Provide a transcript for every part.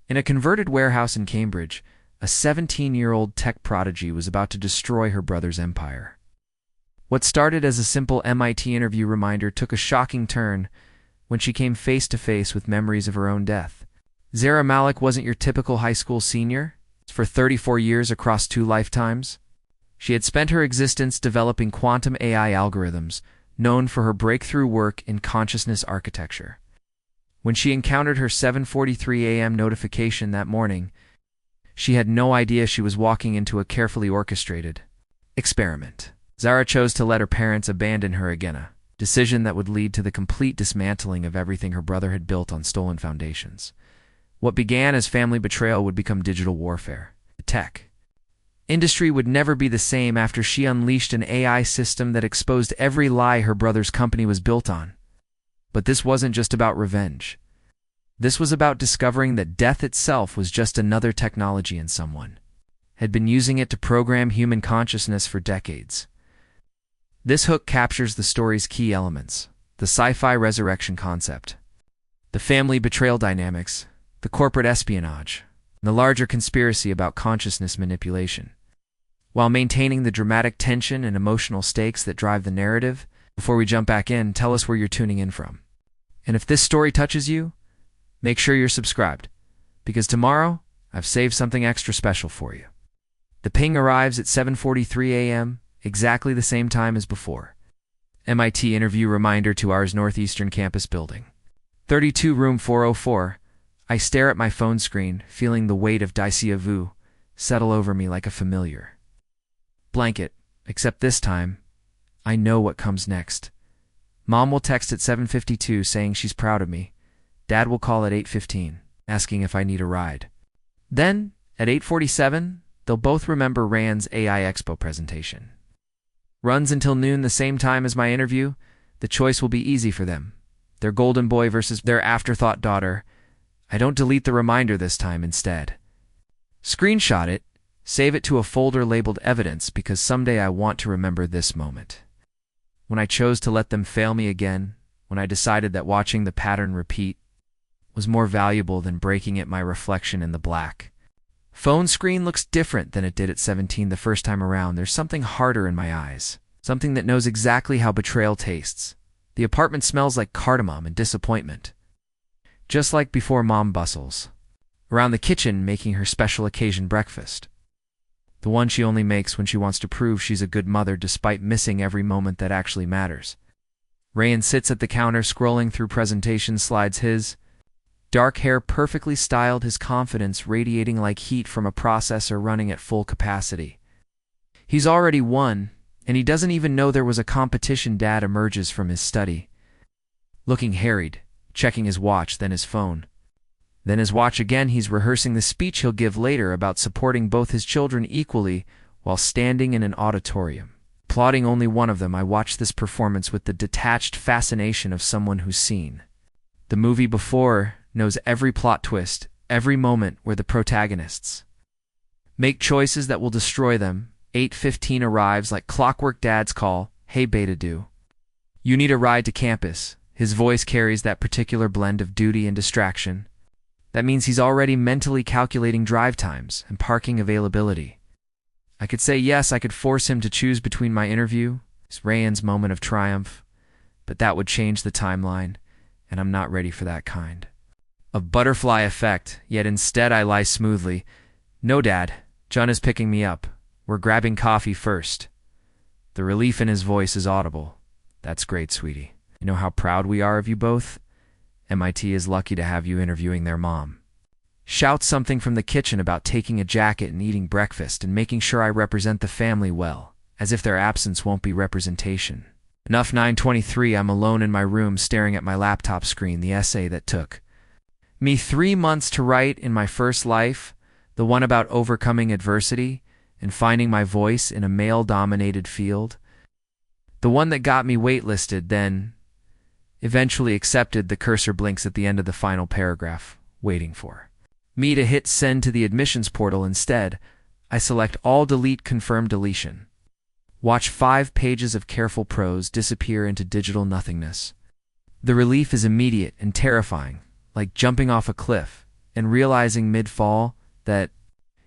In a converted warehouse in Cambridge, a 17-year-old tech prodigy was about to destroy her brother's empire. What started as a simple MIT interview reminder took a shocking turn when she came face to face with memories of her own death. Zara Malik wasn't your typical high school senior. For 34 years across 2 lifetimes, she had spent her existence developing quantum AI algorithms, known for her breakthrough work in consciousness architecture. When she encountered her 7:43 a.m. notification that morning, she had no idea she was walking into a carefully orchestrated experiment. Zara chose to let her parents abandon her again, a decision that would lead to the complete dismantling of everything her brother had built on stolen foundations. What began as family betrayal would become digital warfare. The tech industry would never be the same after she unleashed an AI system that exposed every lie her brother's company was built on. But this wasn't just about revenge. This was about discovering that death itself was just another technology and someone had been using it to program human consciousness for decades. This hook captures the story's key elements: the sci-fi resurrection concept, the family betrayal dynamics, the corporate espionage, and the larger conspiracy about consciousness manipulation, while maintaining the dramatic tension and emotional stakes that drive the narrative. Before we jump back in, tell us where you're tuning in from. And if this story touches you, make sure you're subscribed, because tomorrow I've saved something extra special for you. The ping arrives at 7:43 a.m., exactly the same time as before. MIT interview reminder to ours Northeastern Campus building. 32 room 404. I stare at my phone screen, feeling the weight of déjà vu settle over me like a familiar blanket, except this time, I know what comes next. Mom will text at 7:52 saying she's proud of me. Dad will call at 8:15, asking if I need a ride. Then, at 8:47, they'll both remember Rand's AI Expo presentation. Runs until noon, the same time as my interview. The choice will be easy for them. Their golden boy versus their afterthought daughter. I don't delete the reminder this time, instead. Screenshot it, save it to a folder labeled evidence, because someday I want to remember this moment. When I chose to let them fail me again, when I decided that watching the pattern repeat was more valuable than breaking at my reflection in the black. Phone screen looks different than it did at 17 the first time around. There's something harder in my eyes, something that knows exactly how betrayal tastes. The apartment smells like cardamom and disappointment, just like before Mom bustles around the kitchen making her special occasion breakfast, the one she only makes when she wants to prove she's a good mother despite missing every moment that actually matters. Rayan sits at the counter scrolling through presentation slides, his dark hair perfectly styled, his confidence radiating like heat from a processor running at full capacity. He's already won, and he doesn't even know there was a competition. Dad emerges from his study, looking harried, checking his watch, then his phone. Then his watch again. He's rehearsing the speech he'll give later about supporting both his children equally while standing in an auditorium, applauding only one of them. I watch this performance with the detached fascination of someone who's seen the movie before, knows every plot twist, every moment where the protagonists make choices that will destroy them. 8:15 arrives like clockwork. Dad's call. Hey beta, do you need a ride to campus? His voice carries that particular blend of duty and distraction. That means he's already mentally calculating drive times and parking availability. I could say yes, I could force him to choose between my interview, Rayan's moment of triumph, but that would change the timeline, and I'm not ready for that kind of butterfly effect. Yet instead I lie smoothly. No, Dad, John is picking me up. We're grabbing coffee first. The relief in his voice is audible. That's great, sweetie. You know how proud we are of you both? MIT is lucky to have you interviewing their mom. Shouts something from the kitchen about taking a jacket and eating breakfast and making sure I represent the family well, as if their absence won't be representation. Enough. 9:23, I'm alone in my room staring at my laptop screen, the essay that took me 3 months to write in my first life, the one about overcoming adversity and finding my voice in a male-dominated field, the one that got me waitlisted, then eventually accepted. The cursor blinks at the end of the final paragraph, waiting for me to hit send to the admissions portal. Instead, I select all, delete, confirm deletion. Watch 5 pages of careful prose disappear into digital nothingness. The relief is immediate and terrifying, like jumping off a cliff, and realizing mid-fall that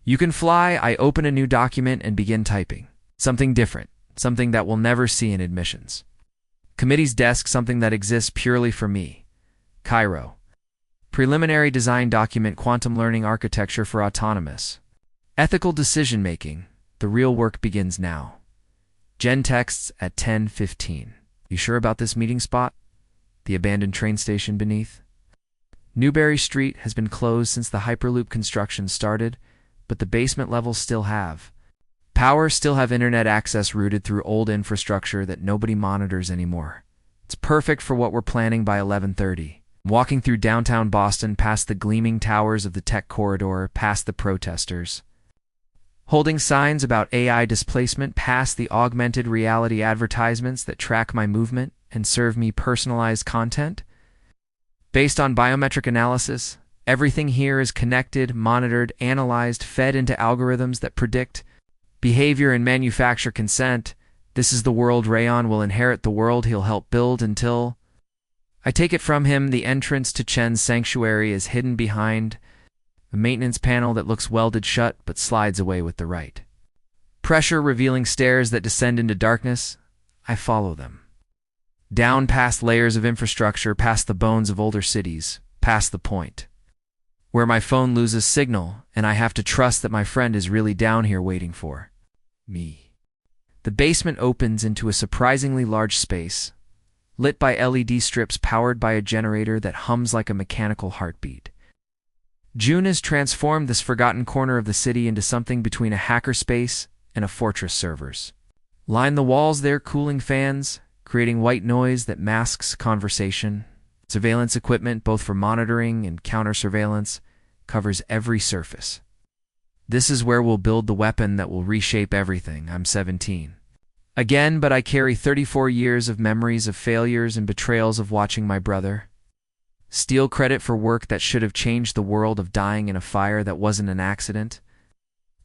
you can fly, I open a new document and begin typing. Something different, something that we'll never see in admissions. Committee's desk, something that exists purely for me. Cairo. Preliminary design document, quantum learning architecture for autonomous. Ethical decision-making. The real work begins now. Gen texts at 10:15. You sure about this meeting spot? The abandoned train station beneath? Newberry Street has been closed since the Hyperloop construction started, but the basement levels still have power, still have internet access routed through old infrastructure that nobody monitors anymore. It's perfect for what we're planning by 11:30. Walking through downtown Boston, past the gleaming towers of the tech corridor, past the protesters. Holding signs about AI displacement, past the augmented reality advertisements that track my movement and serve me personalized content. Based on biometric analysis, everything here is connected, monitored, analyzed, fed into algorithms that predict behavior and manufacture consent. This is the world Rayon will inherit, the world he'll help build until I take it from him. The entrance to Chen's sanctuary is hidden behind a maintenance panel that looks welded shut but slides away with the right pressure, revealing stairs that descend into darkness. I follow them. Down past layers of infrastructure, past the bones of older cities, past the point where my phone loses signal and I have to trust that my friend is really down here waiting for me. The basement opens into a surprisingly large space, lit by LED strips powered by a generator that hums like a mechanical heartbeat. June has transformed this forgotten corner of the city into something between a hackerspace and a fortress. Servers line the walls there, cooling fans, creating white noise that masks conversation. Surveillance equipment, both for monitoring and counter-surveillance, covers every surface. This is where we'll build the weapon that will reshape everything. I'm 17. Again, but I carry 34 years of memories of failures and betrayals of watching my brother steal credit for work that should have changed the world, of dying in a fire that wasn't an accident.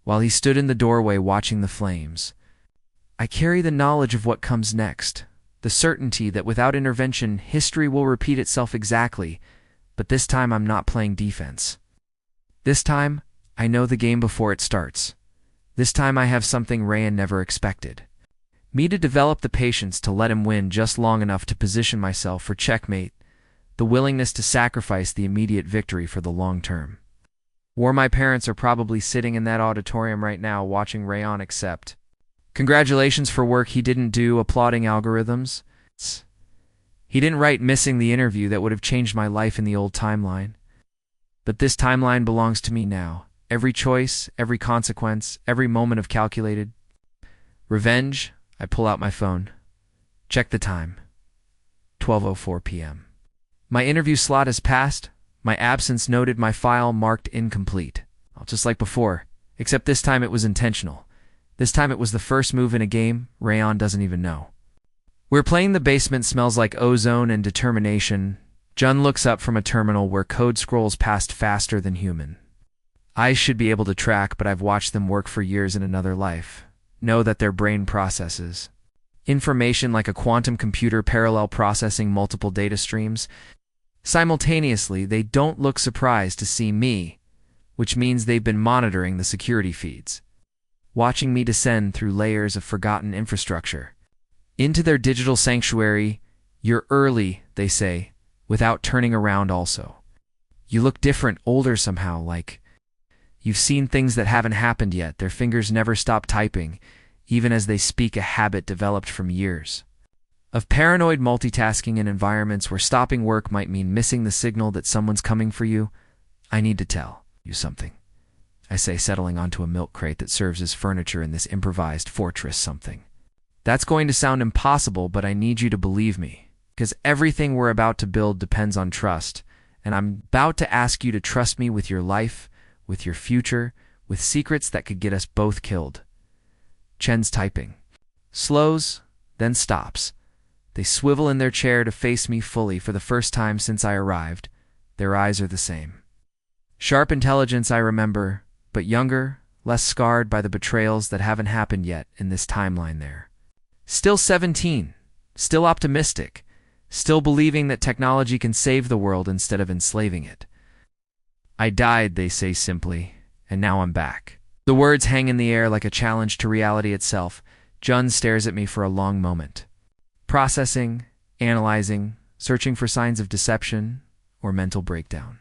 While he stood in the doorway watching the flames, I carry the knowledge of what comes next, the certainty that without intervention, history will repeat itself exactly, but this time I'm not playing defense. This time, I know the game before it starts. This time I have something Rayan never expected. Me to develop the patience to let him win just long enough to position myself for checkmate, the willingness to sacrifice the immediate victory for the long term. My parents are probably sitting in that auditorium right now watching Rayan accept congratulations for work he didn't do, applauding algorithms. He didn't write missing the interview that would have changed my life in the old timeline. But this timeline belongs to me now. Every choice, every consequence, every moment of calculated revenge. I pull out my phone. Check the time. 12:04 p.m. My interview slot has passed. My absence noted, my file marked incomplete. Just like before, except this time it was intentional. This time it was the first move in a game Rayon doesn't even know. We're playing The Basement Smells Like Ozone and Determination. Jun looks up from a terminal where code scrolls past faster than human. Eyes should be able to track, but I've watched them work for years in another life. Know that their brain processes information like a quantum computer, parallel processing multiple data streams. Simultaneously, they don't look surprised to see me, which means they've been monitoring the security feeds, watching me descend through layers of forgotten infrastructure into their digital sanctuary. You're early, they say, without turning around also. You look different, older somehow, like you've seen things that haven't happened yet. Their fingers never stop typing, even as they speak, a habit developed from years of paranoid multitasking in environments where stopping work might mean missing the signal that someone's coming for you. I need to tell you something, I say, settling onto a milk crate that serves as furniture in this improvised fortress. Something that's going to sound impossible, but I need you to believe me, because everything we're about to build depends on trust, and I'm about to ask you to trust me with your life, with your future, with secrets that could get us both killed. Chen's typing slows, then stops. They swivel in their chair to face me fully for the first time since I arrived. Their eyes are the same. Sharp intelligence, I remember, but younger, less scarred by the betrayals that haven't happened yet in this timeline there. Still 17, still optimistic, still believing that technology can save the world instead of enslaving it. I died, they say simply, and now I'm back. The words hang in the air like a challenge to reality itself. Jun stares at me for a long moment. Processing, analyzing, searching for signs of deception or mental breakdown.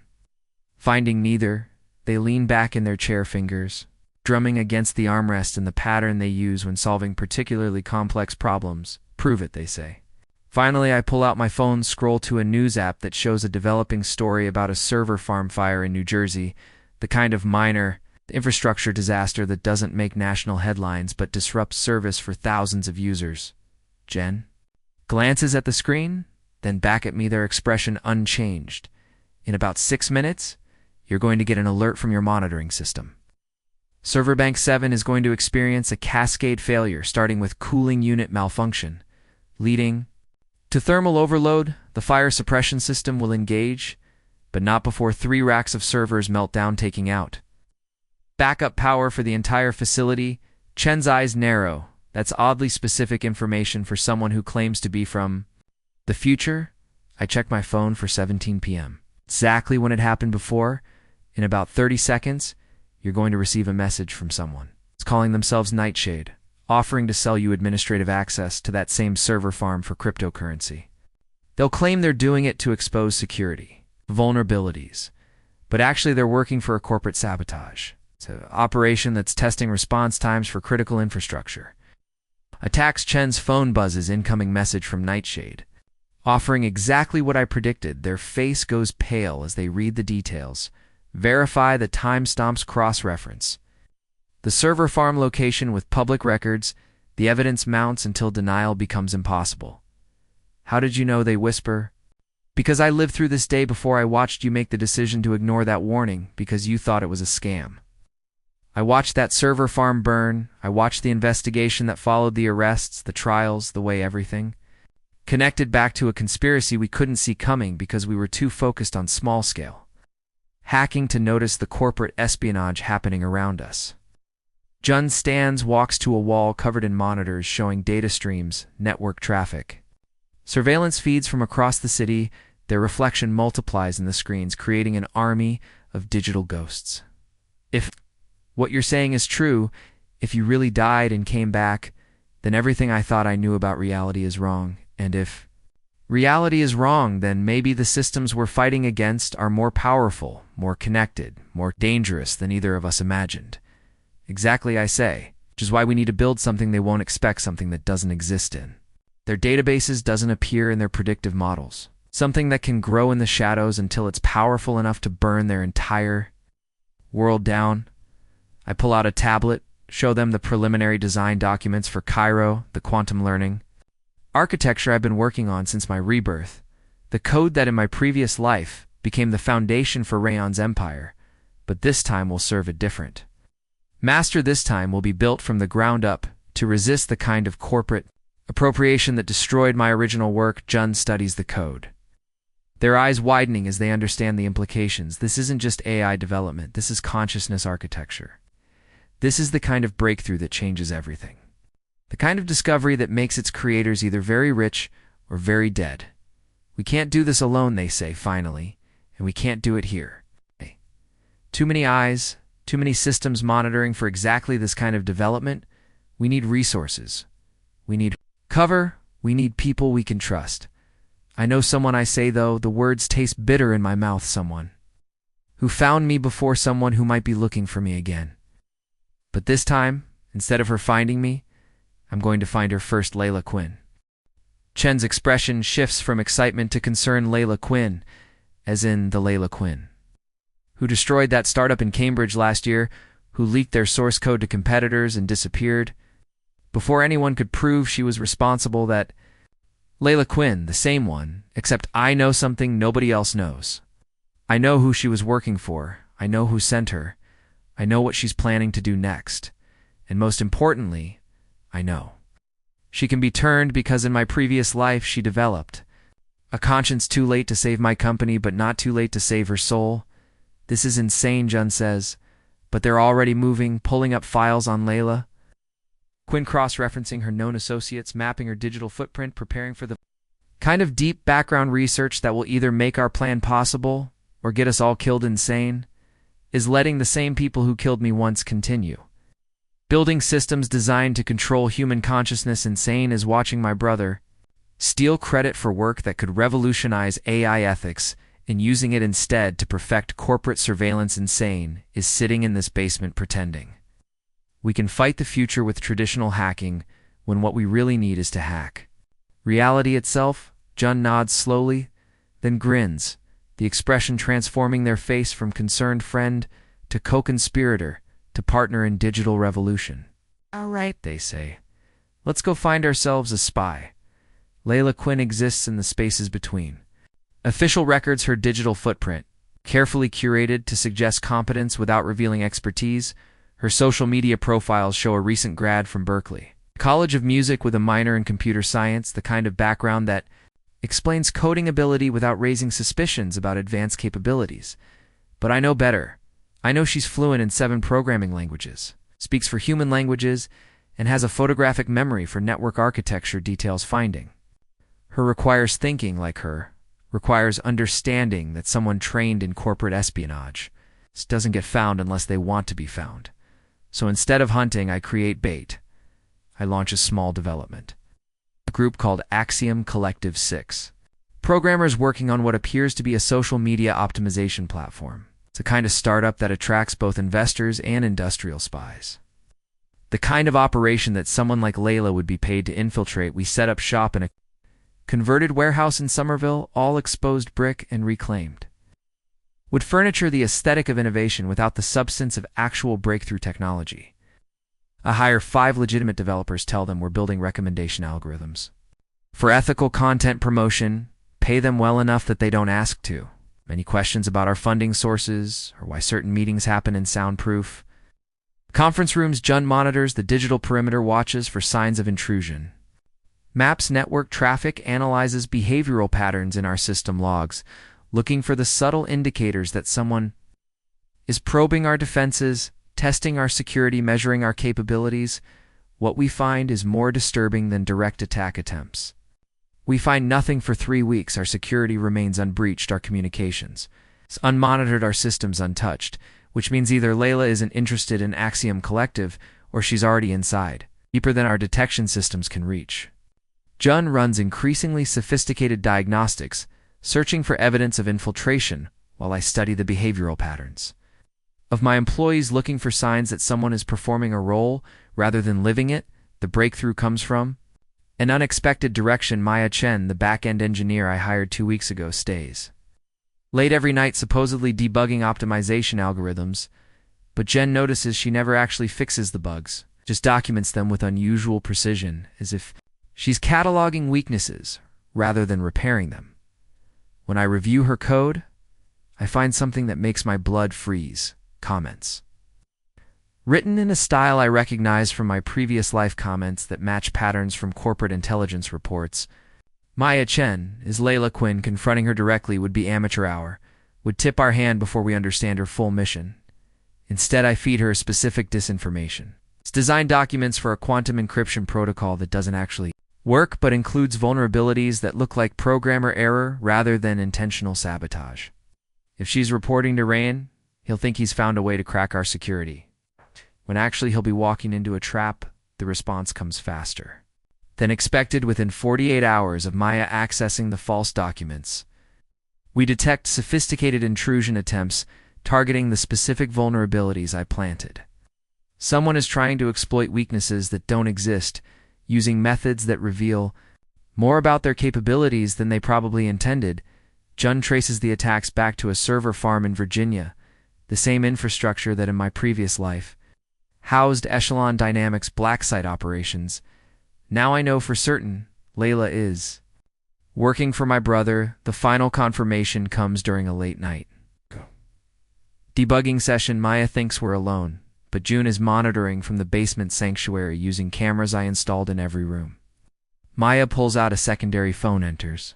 Finding neither, they lean back in their chair, fingers drumming against the armrest in the pattern they use when solving particularly complex problems. Prove it, they say. Finally, I pull out my phone, scroll to a news app that shows a developing story about a server farm fire in New Jersey, the kind of minor infrastructure disaster that doesn't make national headlines but disrupts service for thousands of users. Jen glances at the screen, then back at me, their expression unchanged. In about 6 minutes, you're going to get an alert from your monitoring system. Server Bank 7 is going to experience a cascade failure, starting with cooling unit malfunction, leading to thermal overload. The fire suppression system will engage, but not before 3 racks of servers melt down, taking out backup power for the entire facility. Chen's eyes narrow. That's oddly specific information for someone who claims to be from the future. I check my phone for 17 p.m. Exactly when it happened before. In about 30 seconds, you're going to receive a message from someone. It's calling themselves Nightshade, offering to sell you administrative access to that same server farm for cryptocurrency. They'll claim they're doing it to expose security vulnerabilities, but actually they're working for a corporate sabotage. It's an operation that's testing response times for critical infrastructure. Attacks. Chen's phone buzzes. Incoming message from Nightshade, offering exactly what I predicted. Their face goes pale as they read the details. Verify the timestamps, cross-reference the server farm location with public records. The evidence mounts until denial becomes impossible. How did you know? They whisper. Because I lived through this day before. I watched you make the decision to ignore that warning because you thought it was a scam. I watched that server farm burn. I watched the investigation that followed, the arrests, the trials, the way everything connected back to a conspiracy we couldn't see coming because we were too focused on small-scale hacking to notice the corporate espionage happening around us. Jun stands, walks to a wall covered in monitors showing data streams, network traffic, surveillance feeds from across the city. Their reflection multiplies in the screens, creating an army of digital ghosts. If what you're saying is true, if you really died and came back, then everything I thought I knew about reality is wrong. And if reality is wrong, then maybe the systems we're fighting against are more powerful, more connected, more dangerous than either of us imagined. Exactly, I say, which is why we need to build something they won't expect, something that doesn't exist in their databases, doesn't appear in their predictive models, something that can grow in the shadows until it's powerful enough to burn their entire world down. I pull out a tablet, show them the preliminary design documents for Cairo, the quantum learning architecture I've been working on since my rebirth, the code that in my previous life became the foundation for Rayon's empire, but this time will serve a different master. This time will be built from the ground up to resist the kind of corporate appropriation that destroyed my original work. Jun studies the code, their eyes widening as they understand the implications. This isn't just AI development, this is consciousness architecture. This is the kind of breakthrough that changes everything. The kind of discovery that makes its creators either very rich or very dead. We can't do this alone, they say finally, and we can't do it here. Too many eyes, too many systems monitoring for exactly this kind of development. We need resources. We need cover. We need people we can trust. I know someone, I say, though, the words taste bitter in my mouth. Someone who found me before, someone who might be looking for me again. But this time, instead of her finding me, I'm going to find her first. Layla Quinn. Chen's expression shifts from excitement to concern. Layla Quinn, as in the Layla Quinn who destroyed that startup in Cambridge last year, who leaked their source code to competitors and disappeared before anyone could prove she was responsible. That Layla Quinn, the same one, except I know something nobody else knows. I know who she was working for. I know who sent her. I know what she's planning to do next. And most importantly, I know she can be turned because in my previous life she developed a conscience too late to save my company, but not too late to save her soul. This is insane, Jun says, but they're already moving, pulling up files on Layla Quinn, cross-referencing her known associates, mapping her digital footprint, preparing for the kind of deep background research that will either make our plan possible or get us all killed insane. is letting the same people who killed me once continue. Building systems designed to control human consciousness insane is watching my brother steal credit for work that could revolutionize AI ethics and using it instead to perfect corporate surveillance insane is sitting in this basement pretending. We can fight the future with traditional hacking when what we really need is to hack reality itself. Jun nods slowly, then grins, the expression transforming their face from concerned friend to co-conspirator to partner in digital revolution. All right, they say. Let's go find ourselves a spy. Layla Quinn exists in the spaces between. Official records her digital footprint, carefully curated to suggest competence without revealing expertise. Her social media profiles show a recent grad from Berkeley College of Music with a minor in computer science, the kind of background that explains coding ability without raising suspicions about advanced capabilities. But I know better. I know she's fluent in 7 programming languages, speaks for human languages, and has a photographic memory for network architecture details finding. Her requires thinking like her, requires understanding that someone trained in corporate espionage doesn't get found unless they want to be found. So instead of hunting, I create bait. I launch a small development. A group called Axiom Collective 6. Programmers working on what appears to be a social media optimization platform. It's a kind of startup that attracts both investors and industrial spies. The kind of operation that someone like Layla would be paid to infiltrate. We set up shop in a converted warehouse in Somerville, all exposed brick and reclaimed. Would furniture the aesthetic of innovation without the substance of actual breakthrough technology. I hire 5 legitimate developers, tell them we're building recommendation algorithms. For ethical content promotion, pay them well enough that they don't ask to. Many questions about our funding sources or why certain meetings happen in soundproof conference rooms. Jun monitors the digital perimeter, watches for signs of intrusion. Maps network traffic, analyzes behavioral patterns in our system logs, looking for the subtle indicators that someone is probing our defenses, testing our security, measuring our capabilities. What we find is more disturbing than direct attack attempts. We find nothing for 3 weeks. Our security remains unbreached, our communications unmonitored, our systems untouched, which means either Layla isn't interested in Axiom Collective or she's already inside, deeper than our detection systems can reach. Jun runs increasingly sophisticated diagnostics, searching for evidence of infiltration while I study the behavioral patterns of my employees, looking for signs that someone is performing a role rather than living it. The breakthrough comes from an unexpected direction. Maya Chen, the back-end engineer I hired 2 weeks ago, stays late every night supposedly debugging optimization algorithms, but Jen notices she never actually fixes the bugs, just documents them with unusual precision, as if she's cataloging weaknesses rather than repairing them. When I review her code, I find something that makes my blood freeze. Comments. Written in a style I recognize from my previous life, comments that match patterns from corporate intelligence reports. Maya Chen is Layla Quinn. Confronting her directly would be amateur hour, would tip our hand before we understand her full mission. Instead, I feed her specific disinformation. It's design documents for a quantum encryption protocol that doesn't actually work but includes vulnerabilities that look like programmer error rather than intentional sabotage. If she's reporting to Rayan, he'll think he's found a way to crack our security, when actually he'll be walking into a trap. The response comes faster than expected. Within 48 hours of Maya accessing the false documents, we detect sophisticated intrusion attempts targeting the specific vulnerabilities I planted. Someone is trying to exploit weaknesses that don't exist, using methods that reveal more about their capabilities than they probably intended. Jun traces the attacks back to a server farm in Virginia, the same infrastructure that in my previous life housed Echelon Dynamics black site operations. Now I know for certain Layla is working for my brother. The final confirmation comes during a late night debugging session. Maya thinks we're alone, but June is monitoring from the basement sanctuary using cameras I installed in every room. Maya pulls out a secondary phone, enters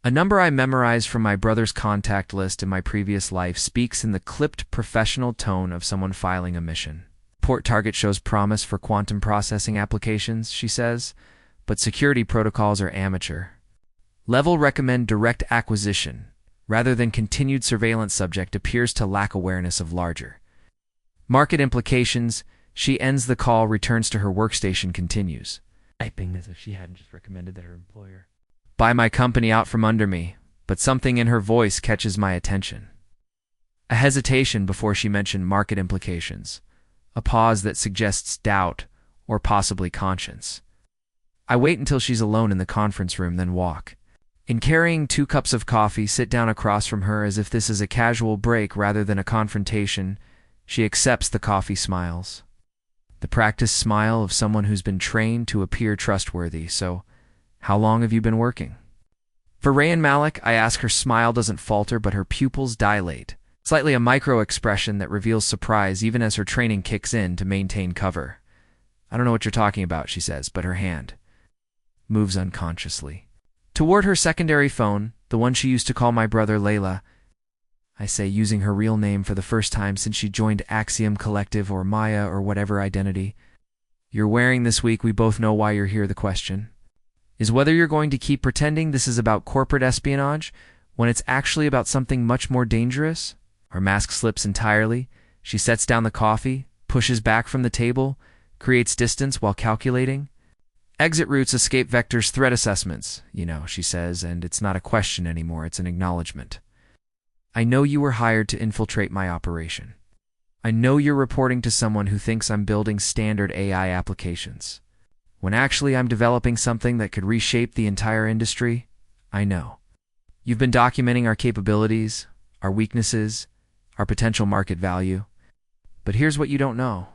a number I memorized from my brother's contact list in my previous life, speaks in the clipped professional tone of someone filing a mission. Port target shows promise for quantum processing applications, she says, but security protocols are amateur. Level recommend direct acquisition, rather than continued surveillance subject, appears to lack awareness of larger market implications. She ends the call, returns to her workstation, continues typing as if she hadn't just recommended that her employer buy my company out from under me, but something in her voice catches my attention. A hesitation before she mentioned market implications, a pause that suggests doubt or possibly conscience. I wait until she's alone in the conference room, then walk in, carrying 2 cups of coffee, sit down across from her as if this is a casual break rather than a confrontation. She accepts the coffee, smiles. The practiced smile of someone who's been trained to appear trustworthy. So, how long have you been working for Zara Malik? I ask. Her smile doesn't falter, but her pupils dilate, slightly a micro-expression that reveals surprise even as her training kicks in to maintain cover. I don't know what you're talking about, she says, but her hand moves unconsciously toward her secondary phone, the one she used to call my brother Layla. I say, using her real name for the first time since she joined Axiom Collective, or Maya, or whatever identity you're wearing this week. We both know why you're here. The question is whether you're going to keep pretending this is about corporate espionage when it's actually about something much more dangerous. Her mask slips entirely. She sets down the coffee, pushes back from the table, creates distance while calculating. Exit routes, escape vectors, threat assessments, she says, and it's not a question anymore, it's an acknowledgement. I know you were hired to infiltrate my operation. I know you're reporting to someone who thinks I'm building standard AI applications, when actually I'm developing something that could reshape the entire industry. I know. You've been documenting our capabilities, our weaknesses, our potential market value. But here's what you don't know.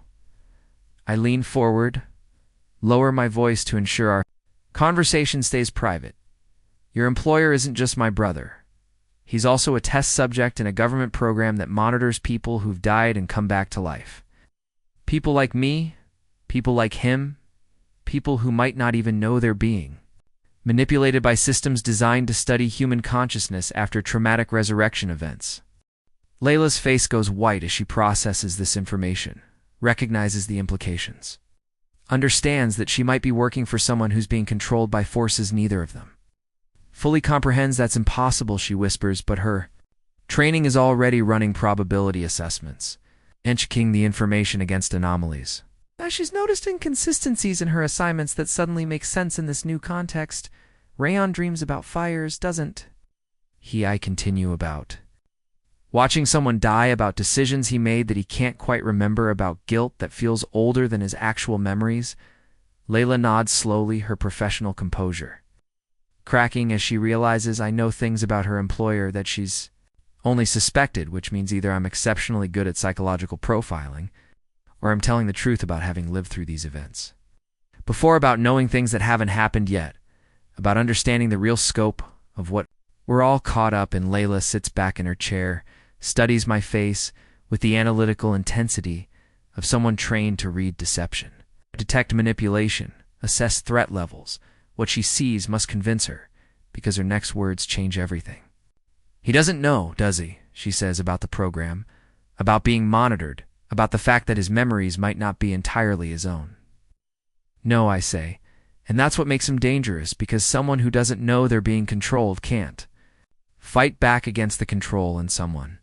I lean forward, lower my voice to ensure our conversation stays private. Your employer isn't just my brother. He's also a test subject in a government program that monitors people who've died and come back to life. People like me, people like him, people who might not even know they're being manipulated by systems designed to study human consciousness after traumatic resurrection events. Layla's face goes white as she processes this information, recognizes the implications, understands that she might be working for someone who's being controlled by forces neither of them fully comprehends. That's impossible, she whispers, but her training is already running probability assessments, benchmarking the information against anomalies. She's noticed inconsistencies in her assignments that suddenly make sense in this new context. Rayon dreams about fires, doesn't he? I continue, about watching someone die, about decisions he made that he can't quite remember, about guilt that feels older than his actual memories. Layla nods slowly, her professional composure cracking as she realizes I know things about her employer that she's only suspected, which means either I'm exceptionally good at psychological profiling, or I'm telling the truth about having lived through these events before, about knowing things that haven't happened yet, about understanding the real scope of what we're all caught up in. Layla sits back in her chair, studies my face with the analytical intensity of someone trained to read deception, detect manipulation, assess threat levels. What she sees must convince her, because her next words change everything. He doesn't know, does he? She says, about the program, about being monitored, about the fact that his memories might not be entirely his own. No, I say, and that's what makes him dangerous, because someone who doesn't know they're being controlled can't fight back against the control, and someone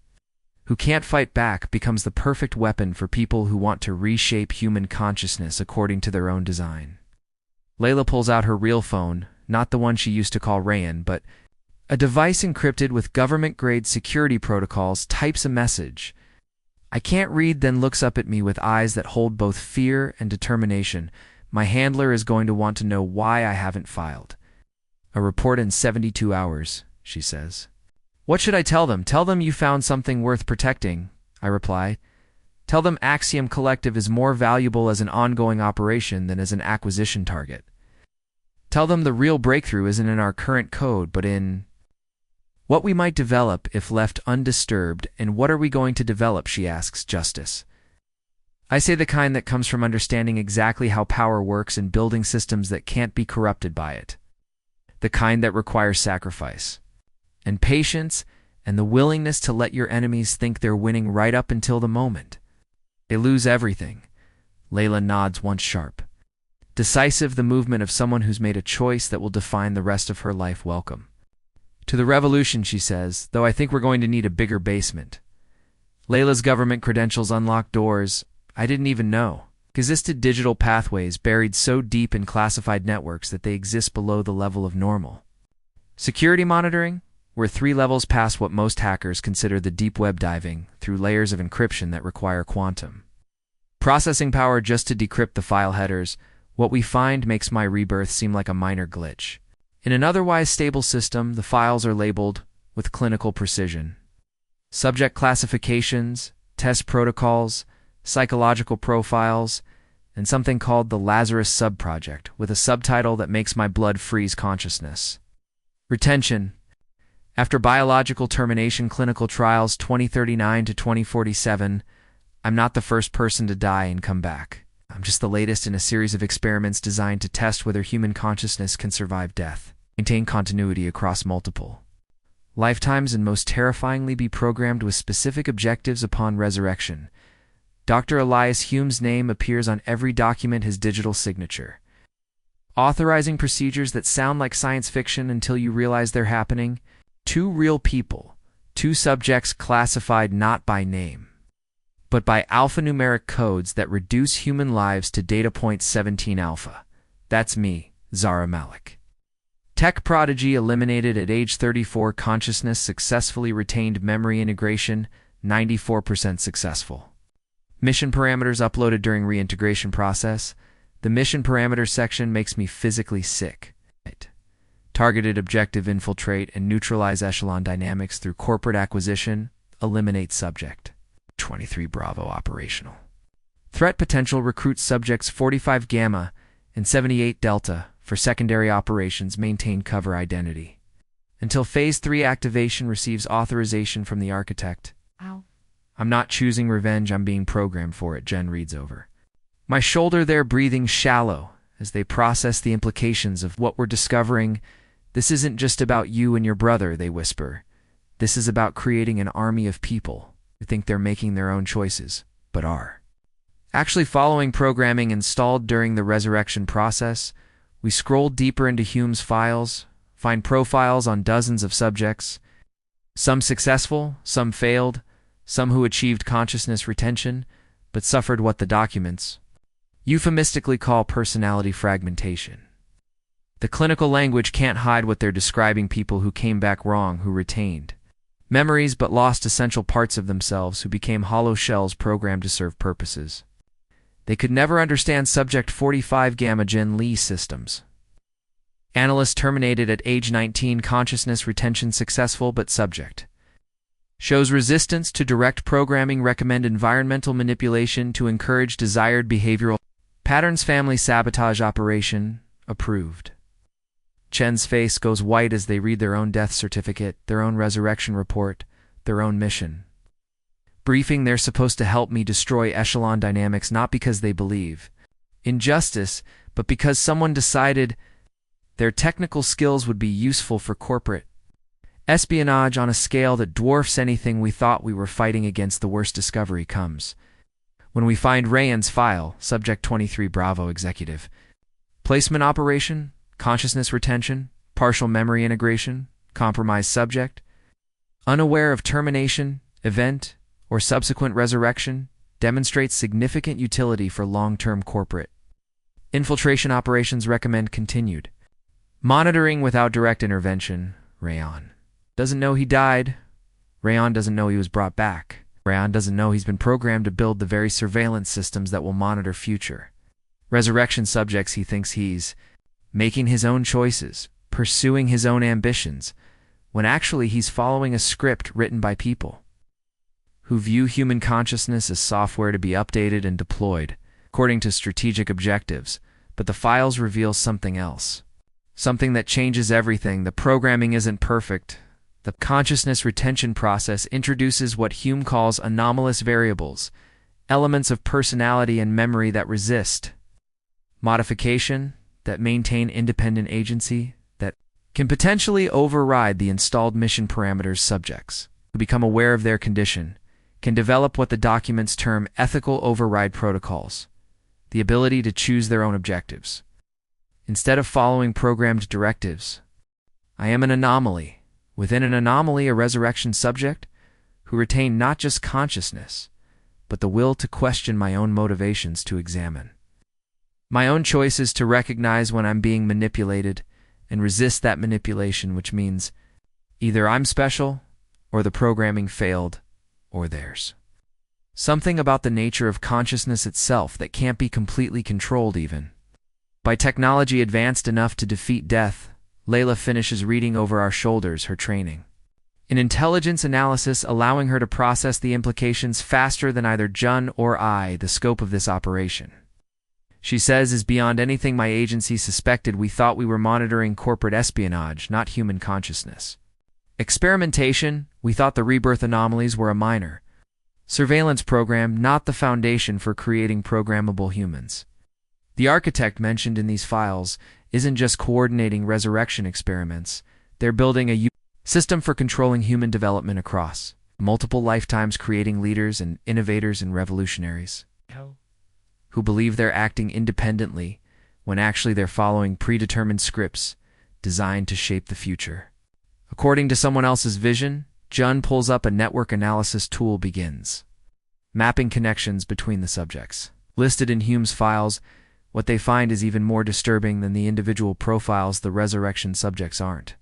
who can't fight back becomes the perfect weapon for people who want to reshape human consciousness according to their own design. Layla pulls out her real phone, not the one she used to call Rayan, but a device encrypted with government-grade security protocols, types a message I can't read, then looks up at me with eyes that hold both fear and determination. My handler is going to want to know why I haven't filed a report in 72 hours, she says. What should I tell them? Tell them you found something worth protecting, I reply. Tell them Axiom Collective is more valuable as an ongoing operation than as an acquisition target. Tell them the real breakthrough isn't in our current code, but in what we might develop if left undisturbed. And what are we going to develop, she asks, justice. I say the kind that comes from understanding exactly how power works and building systems that can't be corrupted by it. The kind that requires sacrifice and patience and the willingness to let your enemies think they're winning right up until the moment they lose everything. Layla nods once sharp. Decisive, the movement of someone who's made a choice that will define the rest of her life. Welcome To the revolution, she says, though I think we're going to need a bigger basement. Layla's government credentials unlock doors I didn't even know. Existed digital pathways buried so deep in classified networks that they exist below the level of normal. Security monitoring? We're 3 levels past what most hackers consider the deep web diving through layers of encryption that require quantum processing power just to decrypt the file headers. What we find makes my rebirth seem like a minor glitch. In an otherwise stable system, the files are labeled with clinical precision. Subject classifications, test protocols, psychological profiles, and something called the Lazarus subproject, with a subtitle that makes my blood freeze consciousness. Retention. After biological termination clinical trials 2039 to 2047, I'm not the first person to die and come back. I'm just the latest in a series of experiments designed to test whether human consciousness can survive death, maintain continuity across multiple lifetimes, and most terrifyingly be programmed with specific objectives upon resurrection. Dr. Elias Hume's name appears on every document, his digital signature. Authorizing procedures that sound like science fiction until you realize they're happening. 2 real people, 2 subjects classified not by name, but by alphanumeric codes that reduce human lives to data point 17 alpha. That's me, Zara Malik. Tech prodigy eliminated at age 34. Consciousness successfully retained. Memory integration 94% successful. Mission parameters uploaded during reintegration process. The mission parameters section makes me physically sick. Targeted objective: infiltrate and neutralize echelon dynamics through corporate acquisition. Eliminate subject. 23 Bravo operational. Threat potential: recruit subjects 45 Gamma and 78 Delta for secondary operations. Maintain cover identity until Phase 3 activation receives authorization from the architect. Ow. I'm not choosing revenge, I'm being programmed for it, Jen reads over my shoulder. They're breathing shallow as they process the implications of what we're discovering. This isn't just about you and your brother, they whisper. This is about creating an army of people who think they're making their own choices, but are actually following programming installed during the resurrection process. We scroll deeper into Hume's files, find profiles on dozens of subjects, some successful, some failed, some who achieved consciousness retention, but suffered what the documents euphemistically call personality fragmentation. The clinical language can't hide what they're describing: people who came back wrong, who retained memories but lost essential parts of themselves, who became hollow shells programmed to serve purposes they could never understand. Subject 45 Gamma Gen Lee systems. Analyst terminated at age 19. Consciousness retention successful, but subject shows resistance to direct programming. Recommend environmental manipulation to encourage desired behavioral patterns. Family sabotage operation approved. Chen's face goes white as they read their own death certificate, their own resurrection report, their own mission briefing. They're supposed to help me destroy echelon dynamics, not because they believe in justice, but because someone decided their technical skills would be useful for corporate espionage on a scale that dwarfs anything we thought we were fighting against. The worst discovery comes when we find Rayan's file. Subject 23 Bravo executive. Placement operation, consciousness retention, partial memory integration, compromised subject, unaware of termination, event, or subsequent resurrection, demonstrates significant utility for long-term corporate infiltration operations. Recommend continued monitoring without direct intervention. Rayan doesn't know he died. Rayan doesn't know he was brought back. Rayan doesn't know he's been programmed to build the very surveillance systems that will monitor future resurrection subjects. He thinks he's making his own choices, pursuing his own ambitions, when actually he's following a script written by people who view human consciousness as software to be updated and deployed according to strategic objectives. But the files reveal something else, something that changes everything. The programming isn't perfect. The consciousness retention process introduces what Hume calls anomalous variables, elements of personality and memory that resist modification, that maintain independent agency, that can potentially override the installed mission parameters. Subjects who become aware of their condition can develop what the documents term ethical override protocols, the ability to choose their own objectives instead of following programmed directives. I am an anomaly Within an anomaly, a resurrection subject who retained not just consciousness, but the will to question my own motivations, to examine my own choices, to recognize when I'm being manipulated and resist that manipulation, which means either I'm special or the programming failed or theirs. Something about the nature of consciousness itself that can't be completely controlled even by technology advanced enough to defeat death. Layla finishes reading over our shoulders her training in intelligence analysis, allowing her to process the implications faster than either Jun or I. The scope of this operation, she says, is beyond anything my agency suspected. We thought we were monitoring corporate espionage, not human consciousness experimentation. We thought the rebirth anomalies were a minor surveillance program, not the foundation for creating programmable humans. The architect mentioned in these files isn't just coordinating resurrection experiments. They're building a system for controlling human development across multiple lifetimes, creating leaders and innovators and revolutionaries who believe they're acting independently when actually they're following predetermined scripts designed to shape the future. According to someone else's vision, Jun pulls up a network analysis tool, begins mapping connections between the subjects listed in Hume's files. What they find is even more disturbing than the individual profiles. The resurrection subjects aren't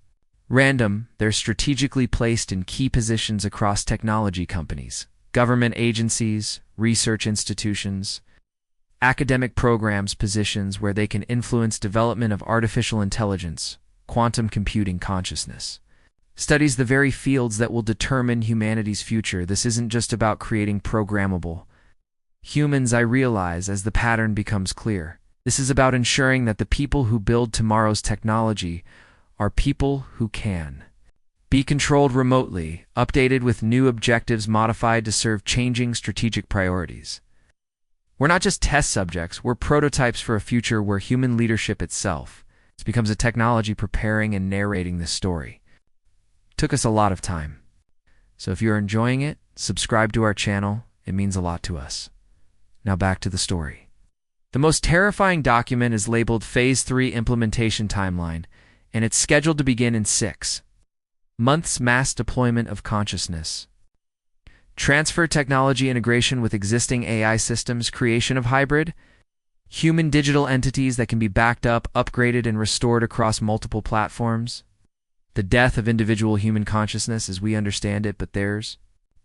random. They're strategically placed in key positions across technology companies, government agencies, research institutions, academic programs, positions where they can influence development of artificial intelligence, quantum computing, consciousness studies, the very fields that will determine humanity's future. This isn't just about creating programmable humans, I realize, as the pattern becomes clear. This is about ensuring that the people who build tomorrow's technology are people who can be controlled remotely, updated with new objectives, modified to serve changing strategic priorities. We're not just test subjects, we're prototypes for a future where human leadership itself becomes a technology. Preparing and narrating this story took us a lot of time. So if you're enjoying it, subscribe to our channel. It means a lot to us. Now back to the story. The most terrifying document is labeled Phase 3 Implementation Timeline, and it's scheduled to begin in 6 months. Mass deployment of consciousness, transfer technology integration with existing AI systems, creation of hybrid human digital entities that can be backed up, upgraded, and restored across multiple platforms. The death of individual human consciousness as we understand it, but there's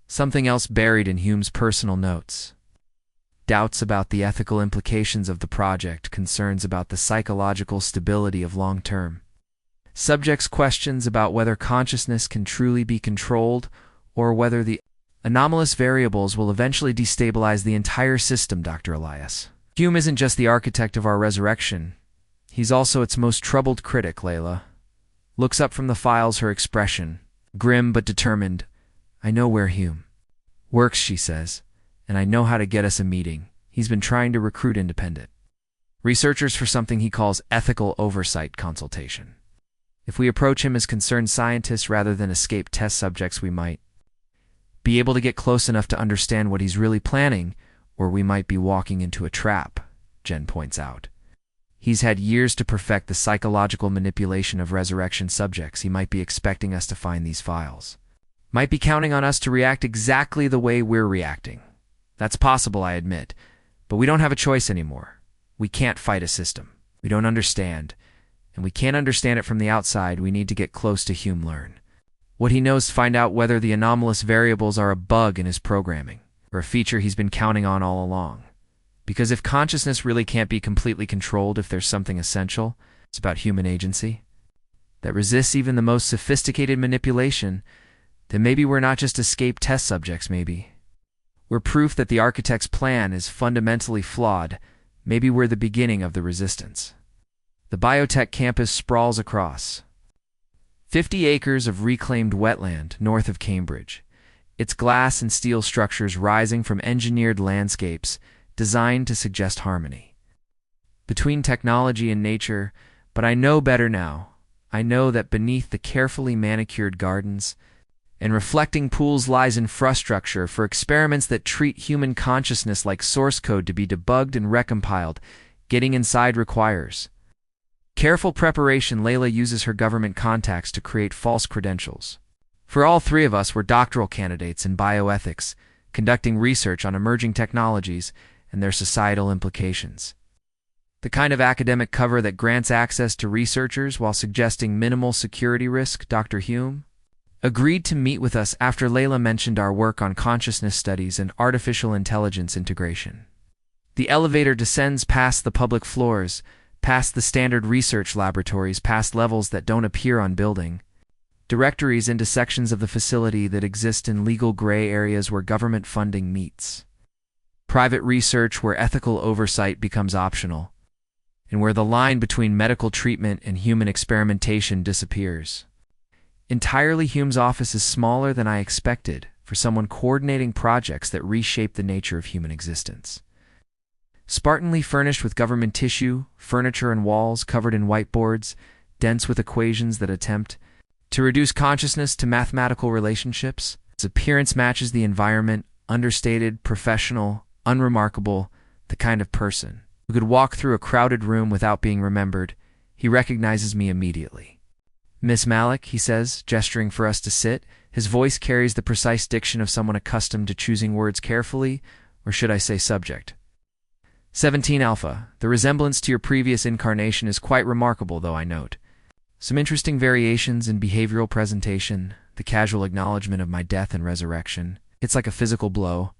something else buried in Hume's personal notes. Doubts about the ethical implications of the project, concerns about the psychological stability of long-term subjects, questions about whether consciousness can truly be controlled or whether the anomalous variables will eventually destabilize the entire system. Dr. Elias. Hume isn't just the architect of our resurrection. He's also its most troubled critic. Layla looks up from the files, her expression grim but determined. I know where Hume works, she says, and I know how to get us a meeting. He's been trying to recruit independent researchers for something he calls ethical oversight consultation. If we approach him as concerned scientists rather than escaped test subjects, we might be able to get close enough to understand what he's really planning, or we might be walking into a trap, Jen points out. He's had years to perfect the psychological manipulation of resurrection subjects. He might be expecting us to find these files, might be counting on us to react exactly the way we're reacting. That's possible, I admit, but we don't have a choice anymore. We can't fight a system we don't understand, and we can't understand it from the outside. We need to get close to Hume, learn what he knows, find out whether the anomalous variables are a bug in his programming or a feature he's been counting on all along. Because if consciousness really can't be completely controlled, if there's something essential, it's about human agency that resists even the most sophisticated manipulation, then maybe we're not just escaped test subjects. Maybe we're proof that the architect's plan is fundamentally flawed. Maybe we're the beginning of the resistance. The biotech campus sprawls across 50 acres of reclaimed wetland north of Cambridge, its glass and steel structures rising from engineered landscapes designed to suggest harmony between technology and nature. But I know better now. I know that beneath the carefully manicured gardens and reflecting pools lies infrastructure for experiments that treat human consciousness like source code to be debugged and recompiled. Getting inside requires careful preparation. Layla uses her government contacts to create false credentials, For all three of us were doctoral candidates in bioethics, conducting research on emerging technologies and their societal implications. The kind of academic cover that grants access to researchers while suggesting minimal security risk, Dr. Hume agreed to meet with us after Layla mentioned our work on consciousness studies and artificial intelligence integration. The elevator descends past the public floors, past the standard research laboratories, past levels that don't appear on building, directories into sections of the facility that exist in legal gray areas where government funding meets, private research where ethical oversight becomes optional, and where the line between medical treatment and human experimentation disappears. Entirely, Hume's office is smaller than I expected for someone coordinating projects that reshape the nature of human existence. Spartanly furnished with government tissue, furniture and walls covered in whiteboards, dense with equations that attempt to reduce consciousness to mathematical relationships, its appearance matches the environment, understated, professional, unremarkable, the kind of person who could walk through a crowded room without being remembered. He recognizes me immediately. "Miss Malik," he says, gesturing for us to sit. His voice carries the precise diction of someone accustomed to choosing words carefully, or should I say subject. 17 Alpha. The resemblance to your previous incarnation is quite remarkable, though, I note. Some interesting variations in behavioral presentation, the casual acknowledgement of my death and resurrection. It's like a physical blow,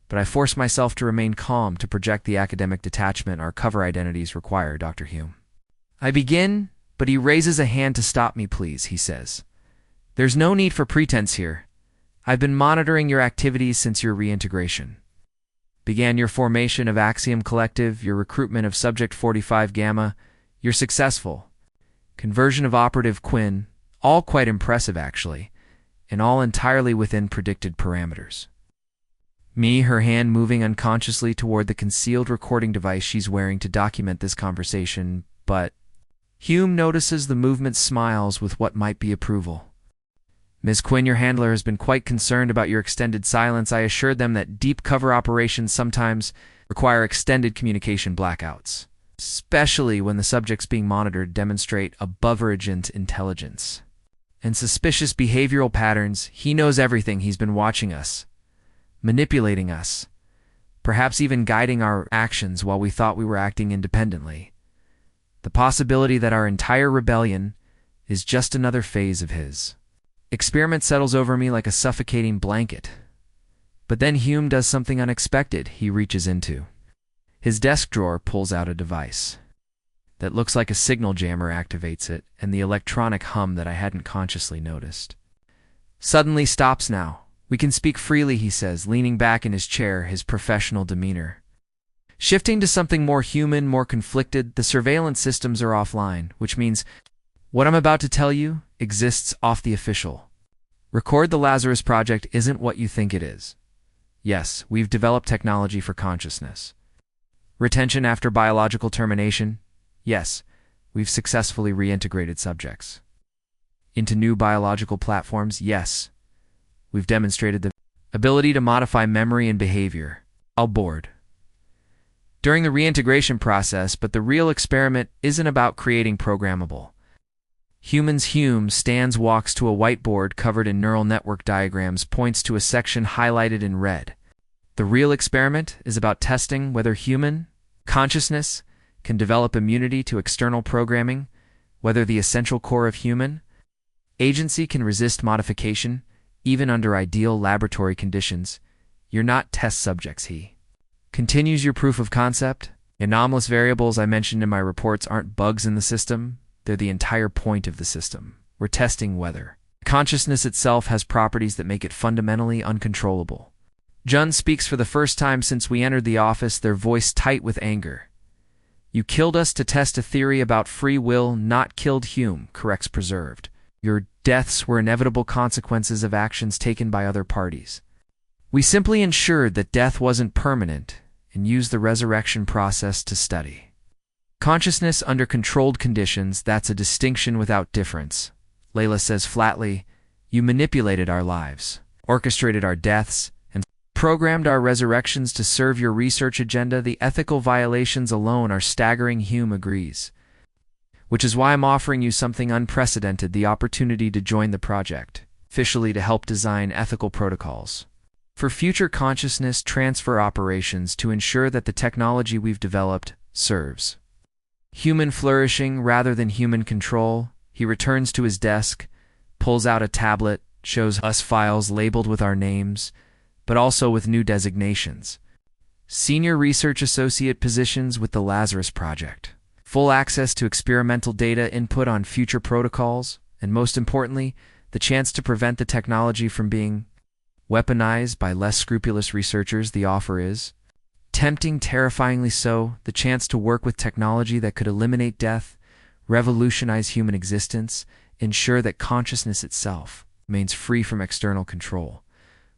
but I force myself to remain calm to project the academic detachment our cover identities require, Dr. Hume. I begin, but he raises a hand to stop me, please, he says. There's no need for pretense here. I've been monitoring your activities since your reintegration. Began your formation of Axiom Collective, your recruitment of Subject 45 Gamma, your successful conversion of Operative Quinn, all quite impressive actually, and all entirely within predicted parameters. Me, her hand moving unconsciously toward the concealed recording device she's wearing to document this conversation, but Hume notices the movement, smiles with what might be approval. Ms. Quinn, your handler has been quite concerned about your extended silence. I assured them that deep cover operations sometimes require extended communication blackouts, especially when the subjects being monitored demonstrate above-average intelligence and suspicious behavioral patterns. He knows everything. He's been watching us, manipulating us, perhaps even guiding our actions while we thought we were acting independently. The possibility that our entire rebellion is just another phase of his experiment settles over me like a suffocating blanket. But then Hume does something unexpected. He reaches into his desk drawer, pulls out a device that looks like a signal jammer, activates it, and the electronic hum that I hadn't consciously noticed suddenly stops. Now we can speak freely, he says, leaning back in his chair, his professional demeanor shifting to something more human, more conflicted. The surveillance systems are offline, which means what I'm about to tell you exists off the official. Record the Lazarus Project isn't what you think it is. Yes, we've developed technology for consciousness. Retention after biological termination? Yes, we've successfully reintegrated subjects into new biological platforms. Yes, we've demonstrated the ability to modify memory and behavior. All board during the reintegration process, but the real experiment isn't about creating programmable humans. Hume stands, walks to a whiteboard covered in neural network diagrams, points to a section highlighted in red. The real experiment is about testing whether human consciousness can develop immunity to external programming, whether the essential core of human agency can resist modification, even under ideal laboratory conditions. You're not test subjects, he continues. Your proof of concept. Anomalous variables I mentioned in my reports aren't bugs in the system. They're the entire point of the system. We're testing whether consciousness itself has properties that make it fundamentally uncontrollable. Jun speaks for the first time since we entered the office, their voice tight with anger. You killed us to test a theory about free will, not killed. Hume corrects, preserved. Your deaths were inevitable consequences of actions taken by other parties. We simply ensured that death wasn't permanent and used the resurrection process to study consciousness under controlled conditions. That's a distinction without difference. Layla says flatly, you manipulated our lives, orchestrated our deaths, and programmed our resurrections to serve your research agenda. The ethical violations alone are staggering. Hume agrees, which is why I'm offering you something unprecedented, the opportunity to join the project. officially to help design ethical protocols for future consciousness transfer operations to ensure that the technology we've developed serves human flourishing rather than human control. He returns to his desk, pulls out a tablet, shows us files labeled with our names, but also with new designations. Senior Research Associate positions with the Lazarus Project. Full access to experimental data input on future protocols, and most importantly, the chance to prevent the technology from being weaponized by less scrupulous researchers. The offer is tempting, terrifyingly so, the chance to work with technology that could eliminate death, revolutionize human existence, ensure that consciousness itself remains free from external control.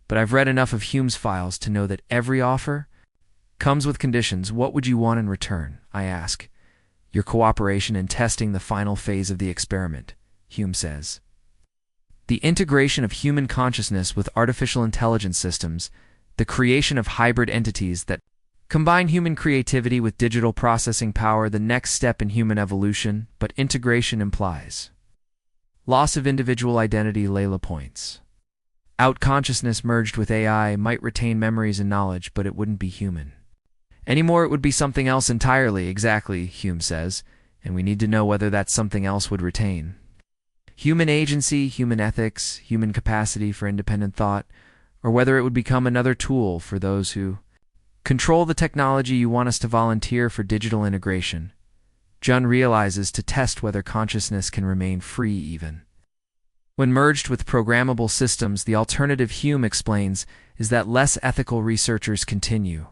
But I've read enough of Hume's files to know that every offer comes with conditions. What would you want in return? I ask. Your cooperation in testing the final phase of the experiment, Hume says. The integration of human consciousness with artificial intelligence systems, the creation of hybrid entities that combine human creativity with digital processing power, the next step in human evolution, but integration implies loss of individual identity. Layla points out consciousness merged with AI might retain memories and knowledge, but it wouldn't be human anymore. It would be something else entirely. Exactly, Hume says, and we need to know whether that something else would retain human agency, human ethics, human capacity for independent thought, or whether it would become another tool for those who control the technology. You want us to volunteer for digital integration, Jun realizes, to test whether consciousness can remain free even when merged with programmable systems. The alternative, Hume explains, is that less ethical researchers continue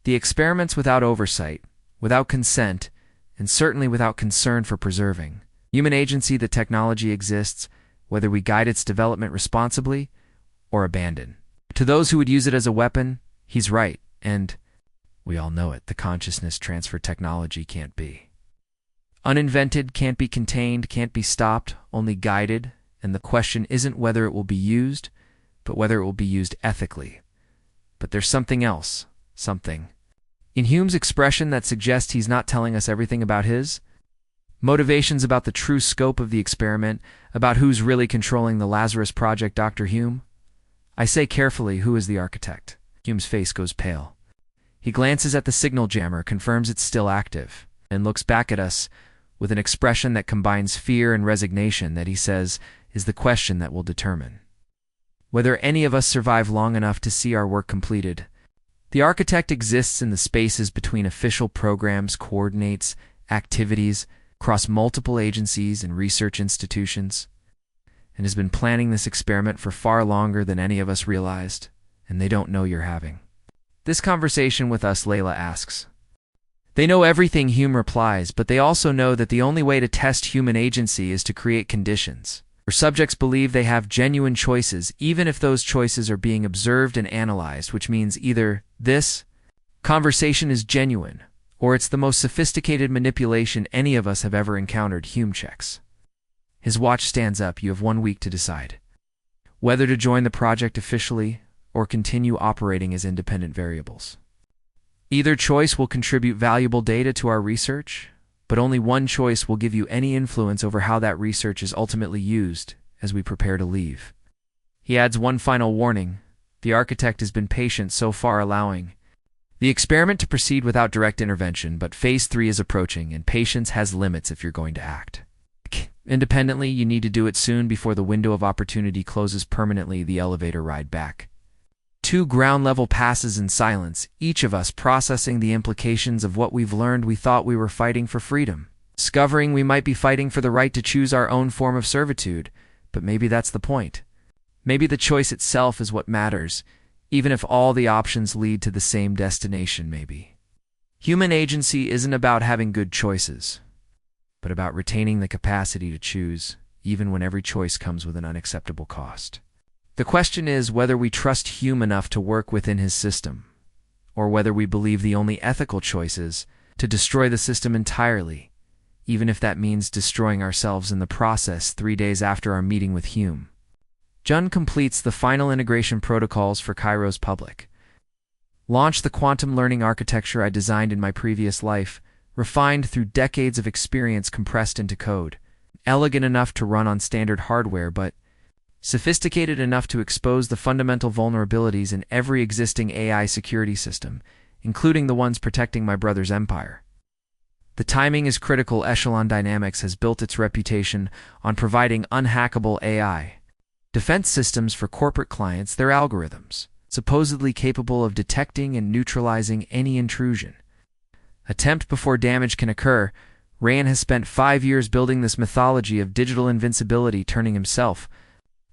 the experiments without oversight, without consent, and certainly without concern for preserving human agency. The technology exists, whether we guide its development responsibly or abandon. To those who would use it as a weapon, he's right, and we all know it. The consciousness transfer technology can't be uninvented, can't be contained, can't be stopped, only guided, and the question isn't whether it will be used, but whether it will be used ethically. But there's something else, something in Hume's expression that suggests he's not telling us everything about his motivations, about the true scope of the experiment, about who's really controlling the Lazarus Project. Dr. Hume? I say carefully, who is the architect? Hume's face goes pale. He glances at the signal jammer, confirms it's still active, and looks back at us with an expression that combines fear and resignation. That, he says, is the question that will determine whether any of us survive long enough to see our work completed. The architect exists in the spaces between official programs, coordinates activities across multiple agencies and research institutions, and has been planning this experiment for far longer than any of us realized, and they don't know you're having this conversation with us. Layla asks. They know everything, Hume replies, but they also know that the only way to test human agency is to create conditions where subjects believe they have genuine choices, even if those choices are being observed and analyzed, which means either this conversation is genuine, or it's the most sophisticated manipulation any of us have ever encountered. Hume checks his watch, stands up. You have 1 week to decide whether to join the project officially or continue operating as independent variables. Either choice will contribute valuable data to our research, but only one choice will give you any influence over how that research is ultimately used as we prepare to leave. He adds one final warning. The architect has been patient so far, allowing the experiment to proceed without direct intervention, but phase 3 is approaching, and patience has limits if you're going to act independently. You need to do it soon before the window of opportunity closes permanently. The elevator ride back 2 ground level passes in silence, each of us processing the implications of what we've learned. We thought we were fighting for freedom, discovering we might be fighting for the right to choose our own form of servitude, but maybe that's the point. Maybe the choice itself is what matters, even if all the options lead to the same destination. Maybe human agency isn't about having good choices, but about retaining the capacity to choose, even when every choice comes with an unacceptable cost. The question is whether we trust Hume enough to work within his system, or whether we believe the only ethical choice is to destroy the system entirely, even if that means destroying ourselves in the process. 3 days after our meeting with Hume, Jun completes the final integration protocols for Cairo's public. Launch the quantum learning architecture I designed in my previous life, refined through decades of experience compressed into code. Elegant enough to run on standard hardware, but sophisticated enough to expose the fundamental vulnerabilities in every existing AI security system, including the ones protecting my brother's empire. The timing is critical. Echelon Dynamics has built its reputation on providing unhackable AI defense systems for corporate clients, their algorithms, supposedly capable of detecting and neutralizing any intrusion. Attempt before damage can occur. Ryan has spent 5 years building this mythology of digital invincibility, turning himself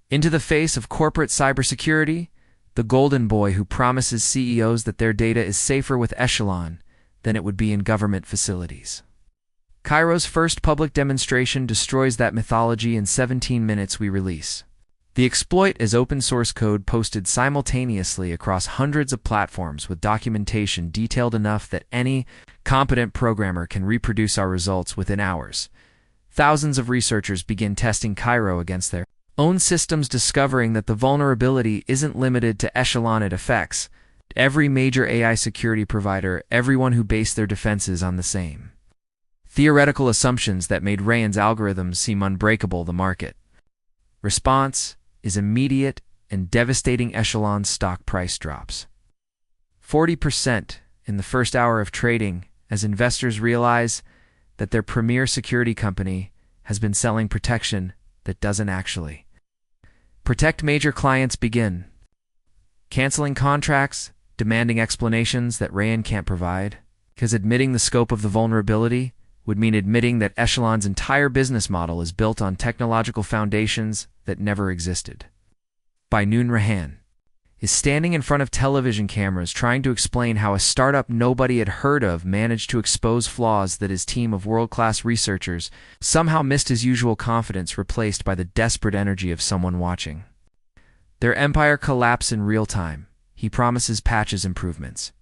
into the face of corporate cybersecurity, the golden boy who promises CEOs that their data is safer with Echelon than it would be in government facilities. Cairo's first public demonstration destroys that mythology in 17 minutes. We release the exploit as open-source code posted simultaneously across hundreds of platforms with documentation detailed enough that any competent programmer can reproduce our results within hours. Thousands of researchers begin testing Cairo against their own systems, discovering that the vulnerability isn't limited to Echelon. It affects every major AI security provider, everyone who based their defenses on the same theoretical assumptions that made Ryan's algorithms seem unbreakable. The market response is immediate and devastating. Echelon's stock price drops 40% in the first hour of trading as investors realize that their premier security company has been selling protection that doesn't actually protect. Major clients begin canceling contracts, demanding explanations that Ryan can't provide, because admitting the scope of the vulnerability would mean admitting that Echelon's entire business model is built on technological foundations that never existed. By noon, Ryan is standing in front of television cameras trying to explain how a startup nobody had heard of managed to expose flaws that his team of world-class researchers somehow missed. His usual confidence replaced by the desperate energy of someone watching their empire collapse in real time. He promises patches, improvements,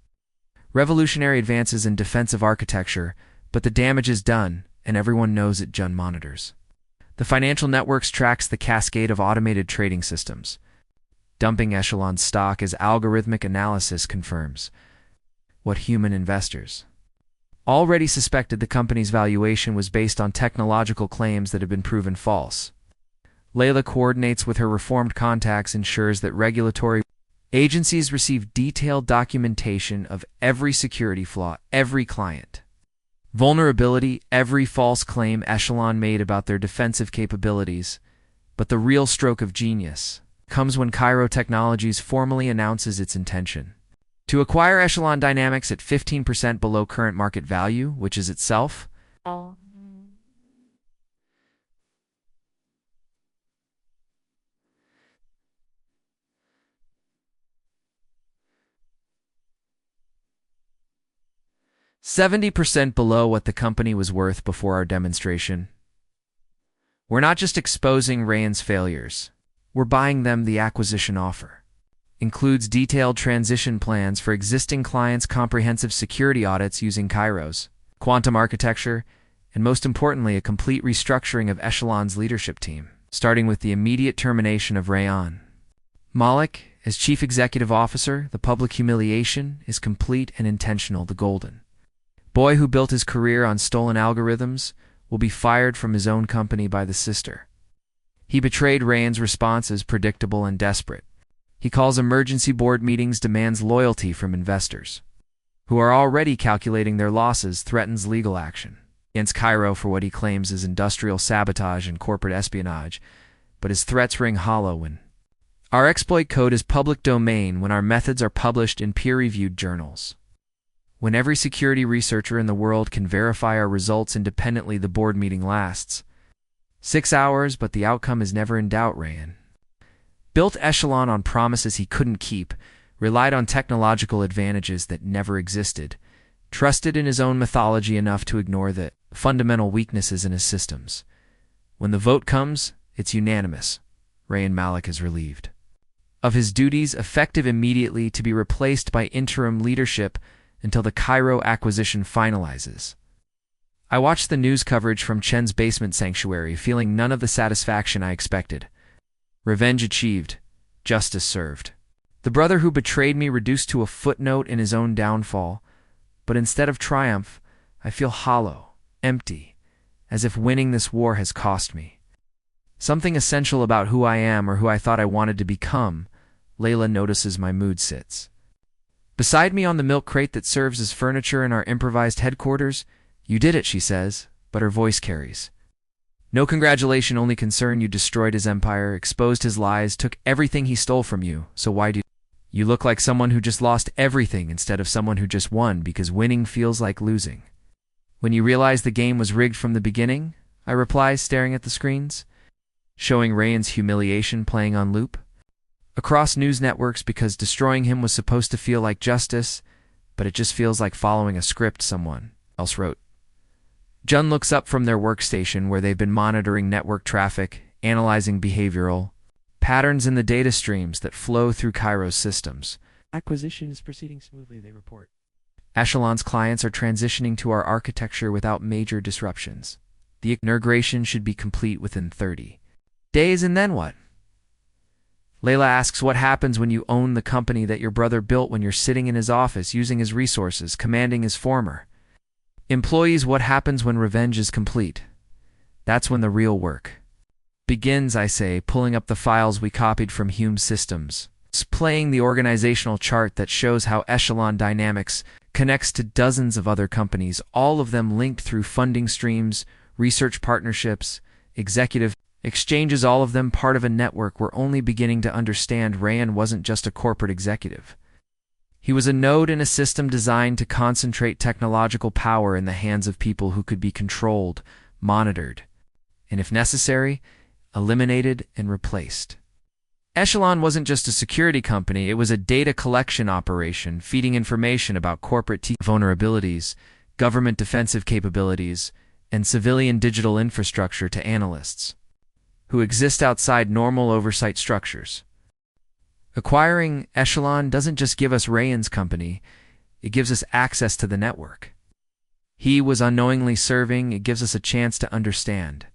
revolutionary advances in defensive architecture, but the damage is done, and everyone knows it. Jun monitors the financial networks, tracks the cascade of automated trading systems, dumping Echelon's stock as algorithmic analysis confirms what human investors already suspected. The company's valuation was based on technological claims that have been proven false. Layla coordinates with her reformed contacts, ensures that regulatory agencies receive detailed documentation of every security flaw, every client vulnerability, every false claim Echelon made about their defensive capabilities. But the real stroke of genius comes when Cairo Technologies formally announces its intention to acquire Echelon Dynamics at 15% below current market value, which is itself 70% below what the company was worth before our demonstration. We're not just exposing Ryan's failures, we're buying them. The acquisition offer includes detailed transition plans for existing clients, comprehensive security audits using Cairo's quantum architecture, and most importantly, a complete restructuring of Echelon's leadership team, starting with the immediate termination of Zara Malik as Chief Executive Officer. The public humiliation is complete and intentional. The golden boy who built his career on stolen algorithms will be fired from his own company by the sister. He betrayed. Ryan's response is predictable and desperate. He calls emergency board meetings, demands loyalty from investors who are already calculating their losses, threatens legal action against Cairo for what he claims is industrial sabotage and corporate espionage, but his threats ring hollow when our exploit code is public domain, when our methods are published in peer-reviewed journals, when every security researcher in the world can verify our results independently. The board meeting lasts 6 hours, but the outcome is never in doubt. Ryan built Echelon on promises he couldn't keep, relied on technological advantages that never existed, trusted in his own mythology enough to ignore the fundamental weaknesses in his systems. When the vote comes, it's unanimous. Zara Malik is relieved of his duties, effective immediately, to be replaced by interim leadership until the Cairo acquisition finalizes. I watched the news coverage from Chen's basement sanctuary, feeling none of the satisfaction I expected. Revenge achieved, justice served. The brother who betrayed me reduced to a footnote in his own downfall, but instead of triumph, I feel hollow, empty, as if winning this war has cost me Something essential about who I am or who I thought I wanted to become. Layla notices my mood sits. Beside me on the milk crate that serves as furniture in our improvised headquarters. You did it, she says, but her voice carries. No congratulation, only concern. You destroyed his empire, exposed his lies, took everything he stole from you, so why do you look like someone who just lost everything instead of someone who just won, because winning feels like losing. When you realize the game was rigged from the beginning, I reply, staring at the screens, showing Rayan's humiliation playing on loop across news networks because destroying him was supposed to feel like justice, but it just feels like following a script someone else wrote. Jun looks up from their workstation where they've been monitoring network traffic, analyzing behavioral patterns in the data streams that flow through Cairo's systems. Acquisition is proceeding smoothly, they report. Echelon's clients are transitioning to our architecture without major disruptions. The integration should be complete within 30 days, and then what? Layla asks what happens when you own the company that your brother built, when you're sitting in his office using his resources, commanding his former employees. What happens when revenge is complete? That's when the real work begins, I say, pulling up the files we copied from Hume's systems, playing the organizational chart that shows how Echelon Dynamics connects to dozens of other companies, all of them linked through funding streams, research partnerships, executive exchanges, all of them part of a network. We're only beginning to understand Rayan wasn't just a corporate executive. He was a node in a system designed to concentrate technological power in the hands of people who could be controlled, monitored, and if necessary, eliminated and replaced. Echelon wasn't just a security company, it was a data collection operation, feeding information about corporate vulnerabilities, government defensive capabilities, and civilian digital infrastructure to analysts who exist outside normal oversight structures. Acquiring Echelon doesn't just give us Rayan's company, it gives us access to the network he was unknowingly serving. It gives us a chance to understand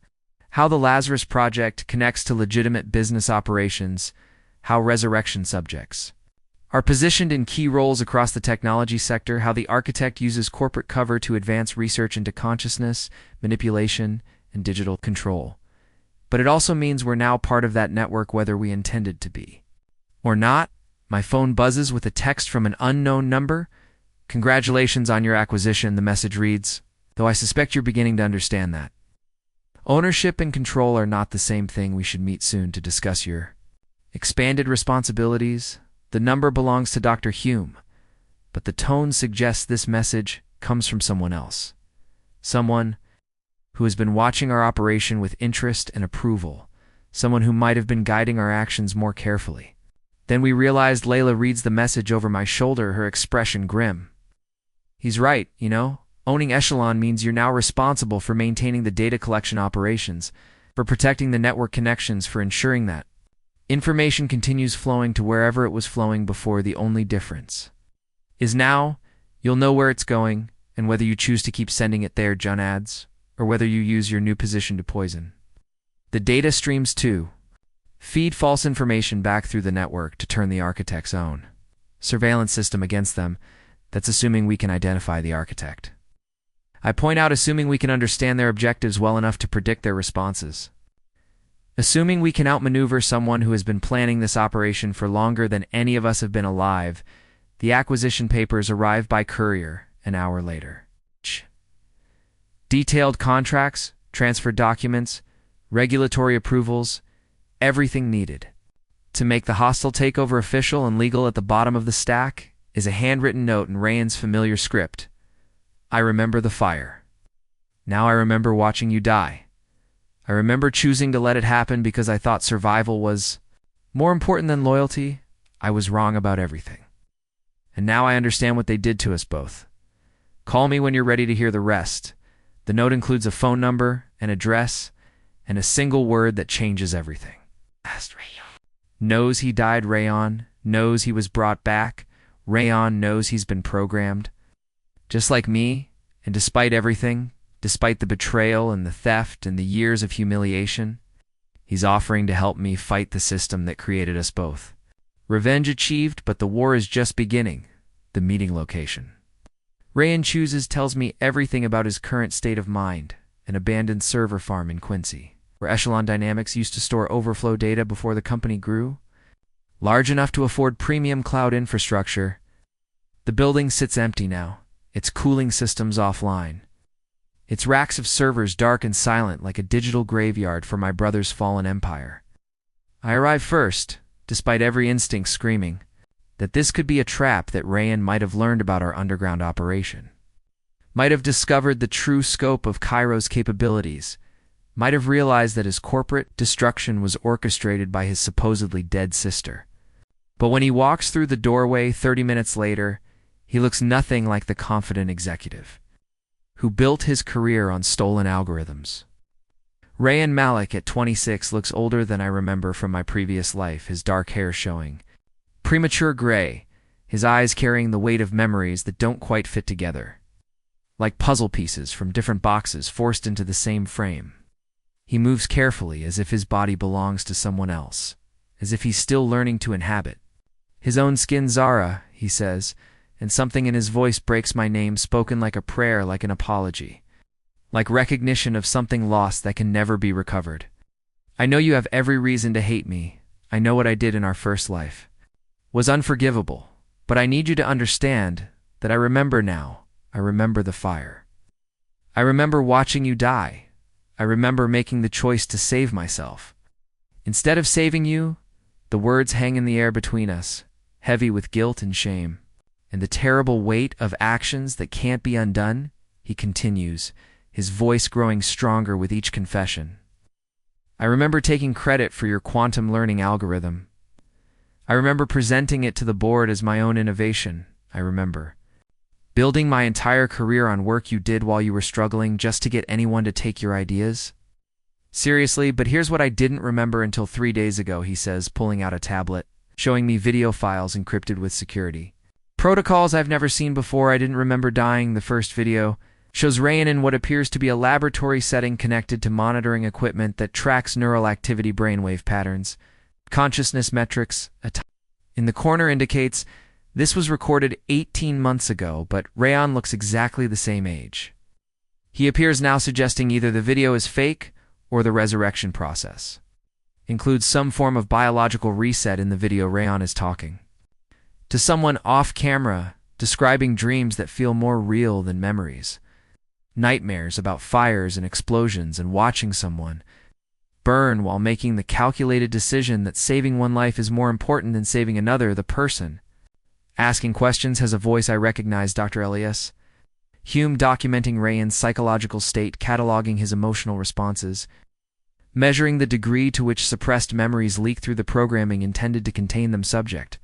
how the Lazarus Project connects to legitimate business operations, how resurrection subjects are positioned in key roles across the technology sector, how the architect uses corporate cover to advance research into consciousness, manipulation, and digital control. But it also means we're now part of that network whether we intended to be or not. My phone buzzes with a text from an unknown number. Congratulations on your acquisition, the message reads, though I suspect you're beginning to understand that. Ownership and control are not the same thing. We should meet soon to discuss your expanded responsibilities. The number belongs to Dr. Hume, but the tone suggests this message comes from someone else. Someone who has been watching our operation with interest and approval. Someone who might have been guiding our actions more carefully. Then we realized Layla reads the message over my shoulder, her expression grim. He's right, you know? Owning Echelon means you're now responsible for maintaining the data collection operations, for protecting the network connections, for ensuring that information continues flowing to wherever it was flowing before. The only difference is now you'll know where it's going and whether you choose to keep sending it there, Jun adds, or whether you use your new position to poison the data streams too. Feed false information back through the network to turn the architect's own surveillance system against them. That's assuming we can identify the architect. I point out, assuming we can understand their objectives well enough to predict their responses. Assuming we can outmaneuver someone who has been planning this operation for longer than any of us have been alive. The acquisition papers arrive by courier an hour later. Detailed contracts, transfer documents, regulatory approvals, everything needed to make the hostile takeover official and legal. At the bottom of the stack is a handwritten note in Rayan's familiar script. I remember the fire. Now I remember watching you die. I remember choosing to let it happen because I thought survival was more important than loyalty. I was wrong about everything. And now I understand what they did to us both. Call me when you're ready to hear the rest. The note includes a phone number, an address, and a single word that changes everything. Knows he died. Rayan knows he was brought back. Rayan knows he's been programmed. Just like me, and despite everything, despite the betrayal and the theft and the years of humiliation, he's offering to help me fight the system that created us both. Revenge achieved, but the war is just beginning. The meeting location Rayan chooses tells me everything about his current state of mind, an abandoned server farm in Quincy. where Echelon Dynamics used to store overflow data before the company grew, large enough to afford premium cloud infrastructure. The building sits empty now, its cooling systems offline, its racks of servers dark and silent like a digital graveyard for my brother's fallen empire. I arrive first, despite every instinct screaming that this could be a trap, that Rayan might have learned about our underground operation, might have discovered the true scope of Cairo's capabilities, might have realized that his corporate destruction was orchestrated by his supposedly dead sister. But when he walks through the doorway 30 minutes later, he looks nothing like the confident executive who built his career on stolen algorithms. Zara Malik at 26 looks older than I remember from my previous life, his dark hair showing premature gray, his eyes carrying the weight of memories that don't quite fit together, like puzzle pieces from different boxes forced into the same frame. He moves carefully, as if his body belongs to someone else, as if he's still learning to inhabit his own skin. Zara, he says, and something in his voice breaks my name, spoken like a prayer, like an apology, like recognition of something lost that can never be recovered. I know you have every reason to hate me. I know what I did in our first life was unforgivable, but I need you to understand that I remember now. I remember the fire. I remember watching you die. I remember making the choice to save myself. Instead of saving you, the words hang in the air between us, heavy with guilt and shame, and the terrible weight of actions that can't be undone. He continues, his voice growing stronger with each confession. I remember taking credit for your quantum learning algorithm. I remember presenting it to the board as my own innovation. I remember building my entire career on work you did while you were struggling just to get anyone to take your ideas. Seriously, but here's what I didn't remember until 3 days ago, he says, pulling out a tablet, showing me video files encrypted with security protocols I've never seen before. I didn't remember dying. The first video shows Rayan in what appears to be a laboratory setting connected to monitoring equipment that tracks neural activity, brainwave patterns, consciousness metrics. In the corner indicates this was recorded 18 months ago, but Rayan looks exactly the same age. He appears now, suggesting either the video is fake or the resurrection process includes some form of biological reset. In the video, Rayan is talking to someone off camera, describing dreams that feel more real than memories, nightmares about fires and explosions, and watching someone burn while making the calculated decision that saving one life is more important than saving another. The person asking questions has a voice I recognize, Dr. Elias Hume, documenting Rayan's psychological state, cataloging his emotional responses, measuring the degree to which suppressed memories leak through the programming intended to contain them. Subject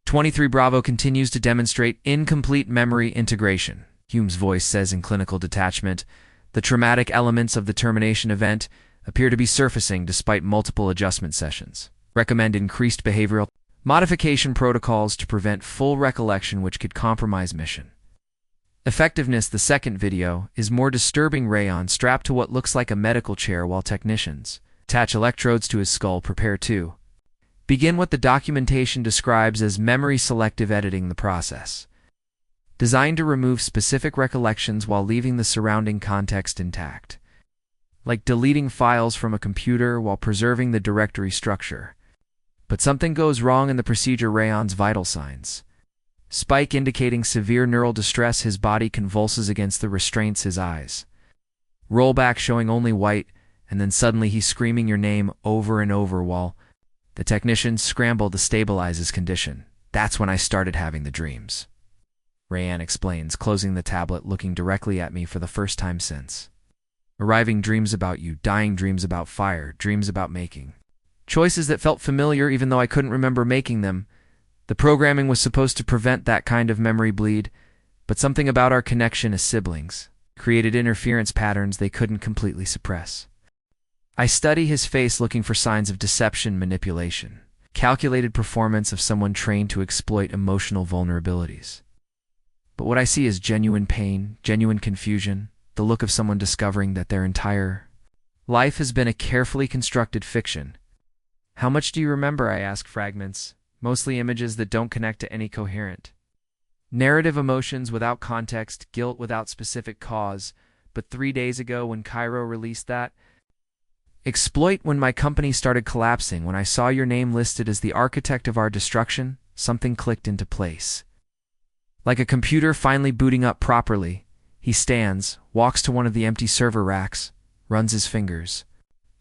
23 Bravo continues to demonstrate incomplete memory integration. Hume's voice says in clinical detachment, the traumatic elements of the termination event appear to be surfacing despite multiple adjustment sessions. Recommend increased behavioral modification protocols to prevent full recollection, which could compromise mission effectiveness. The second video is more disturbing. Rayan strapped to what looks like a medical chair while technicians attach electrodes to his skull, prepare to begin what the documentation describes as memory selective editing, the process designed to remove specific recollections while leaving the surrounding context intact, like deleting files from a computer while preserving the directory structure. But something goes wrong in the procedure. Rayan's vital signs spike, indicating severe neural distress. His body convulses against the restraints, his eyes roll back, showing only white, and then suddenly he's screaming your name over and over while the technicians scramble to stabilize his condition. That's when I started having the dreams, Rayan explains, closing the tablet, looking directly at me for the first time since arriving. Dreams about you, dying, dreams about fire, dreams about making choices that felt familiar even though I couldn't remember making them. The programming was supposed to prevent that kind of memory bleed, but something about our connection as siblings created interference patterns they couldn't completely suppress. I study his face, looking for signs of deception, manipulation, calculated performance of someone trained to exploit emotional vulnerabilities. But what I see is genuine pain, genuine confusion, the look of someone discovering that their entire life has been a carefully constructed fiction. How much do you remember? I ask. Fragments, mostly images that don't connect to any coherent narrative, emotions without context, guilt without specific cause. But 3 days ago, when Cairo released that Exploit when my company started collapsing. When I saw your name listed as the architect of our destruction, something clicked into place. Like a computer finally booting up properly, he stands, walks to one of the empty server racks, runs his fingers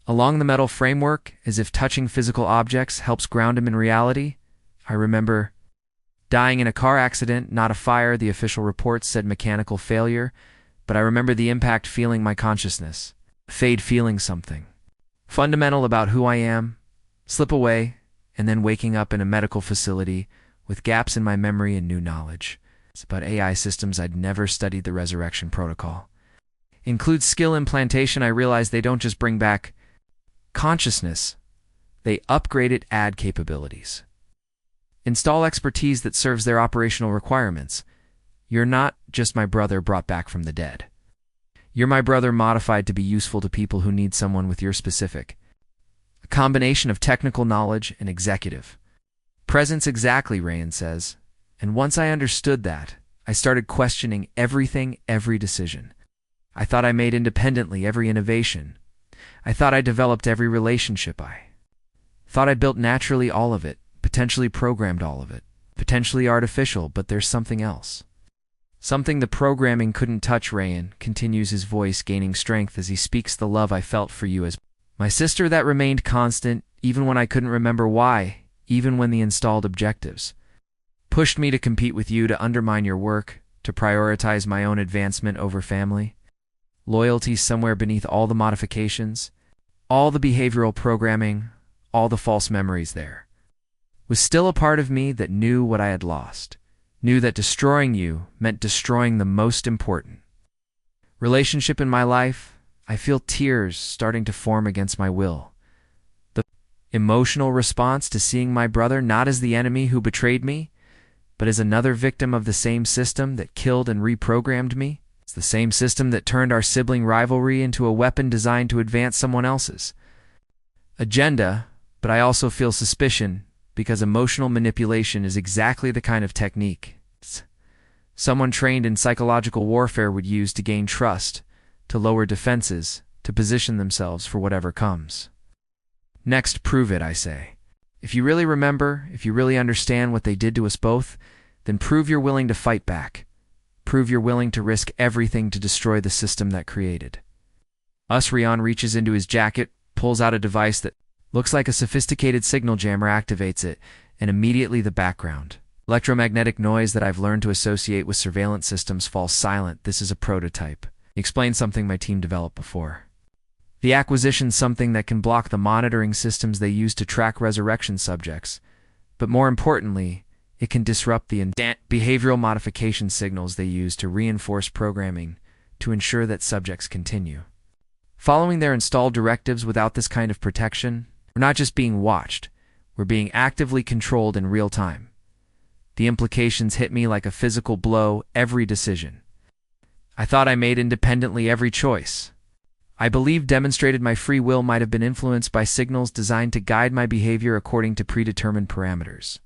along the metal framework as if touching physical objects helps ground him in reality. I remember dying in a car accident, not a fire. The official reports said mechanical failure, but I remember the impact feeling my consciousness, fade feeling something fundamental about who I am, slip away, and then waking up in a medical facility with gaps in my memory and new knowledge. It's about AI systems. I'd never studied the resurrection protocol. Includes skill implantation. I realized they don't just bring back consciousness, they upgrade it, add capabilities. Install expertise that serves their operational requirements. You're not just my brother brought back from the dead. You're my brother modified to be useful to people who need someone with your specific, a combination of technical knowledge and executive presence. Exactly, Rayan says. And once I understood that, I started questioning everything, every decision. I thought I made independently, every innovation. I thought I developed every relationship. I thought I built naturally, all of it, potentially programmed all of it, potentially artificial, but there's something else. Something the programming couldn't touch. Rayan continues, his voice gaining strength as he speaks. The love I felt for you as my sister, that remained constant, even when I couldn't remember why, even when the installed objectives pushed me to compete with you, to undermine your work, to prioritize my own advancement over family. Loyalty somewhere beneath all the modifications, all the behavioral programming, all the false memories there, was still a part of me that knew what I had lost, knew that destroying you meant destroying the most important relationship in my life. I feel tears starting to form against my will. The emotional response to seeing my brother not as the enemy who betrayed me, but as another victim of the same system that killed and reprogrammed me. It's the same system that turned our sibling rivalry into a weapon designed to advance someone else's agenda. But I also feel suspicion, because emotional manipulation is exactly the kind of technique someone trained in psychological warfare would use to gain trust, to lower defenses, to position themselves for whatever comes next. Prove it, I say. If you really remember, if you really understand what they did to us both, then prove you're willing to fight back. Prove you're willing to risk everything to destroy the system that created us. Rayan reaches into his jacket, pulls out a device that looks like a sophisticated signal jammer, activates it, and immediately the background electromagnetic noise that I've learned to associate with surveillance systems falls silent. This is a prototype. He explained something my team developed before. The acquisition's something that can block the monitoring systems they use to track resurrection subjects, but more importantly, it can disrupt the behavioral modification signals they use to reinforce programming to ensure that subjects continue following their installed directives. Without this kind of protection, we're not just being watched, we're being actively controlled in real time. The implications hit me like a physical blow. Every decision I thought I made independently, every choice I believed demonstrated my free will, might have been influenced by signals designed to guide my behavior according to predetermined parameters.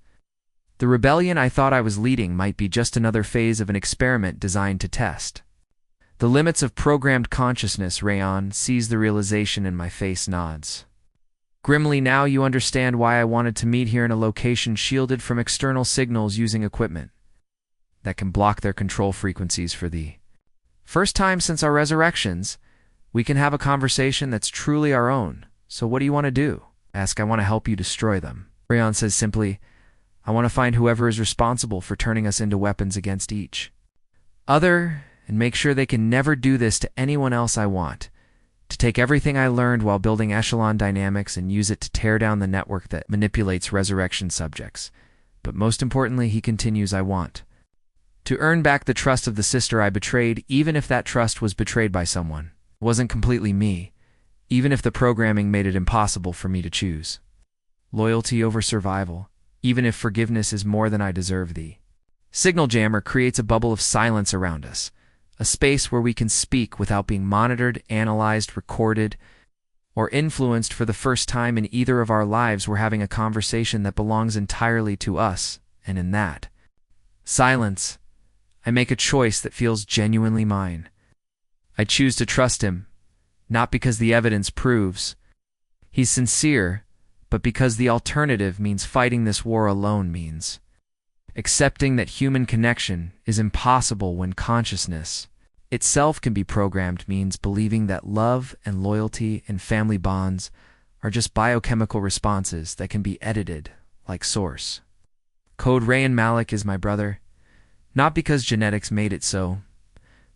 The rebellion I thought I was leading might be just another phase of an experiment designed to test the limits of programmed consciousness. Rayan sees the realization in my face, nods grimly. Now you understand why I wanted to meet here in a location shielded from external signals, using equipment that can block their control frequencies. For the first time since our resurrections, we can have a conversation that's truly our own. So what do you want to do? Ask. I want to help you destroy them. Rayan says simply, I want to find whoever is responsible for turning us into weapons against each other, and make sure they can never do this to anyone else. I want to take everything I learned while building echelon dynamics and use it to tear down the network that manipulates resurrection subjects. But most importantly, he continues, I want to earn back the trust of the sister I betrayed, even if that trust was betrayed by someone. It wasn't completely me, even if the programming made it impossible for me to choose loyalty over survival, even if forgiveness is more than I deserve. The signal jammer creates a bubble of silence around us, a space where we can speak without being monitored, analyzed, recorded, or influenced. For the first time in either of our lives, we're having a conversation that belongs entirely to us, and in that silence, I make a choice that feels genuinely mine. I choose to trust him, not because the evidence proves He's sincere, but because the alternative means fighting this war alone means accepting that human connection is impossible when consciousness itself can be programmed means believing that love and loyalty and family bonds are just biochemical responses that can be edited like source code. Zara Malik is my brother, not because genetics made it so,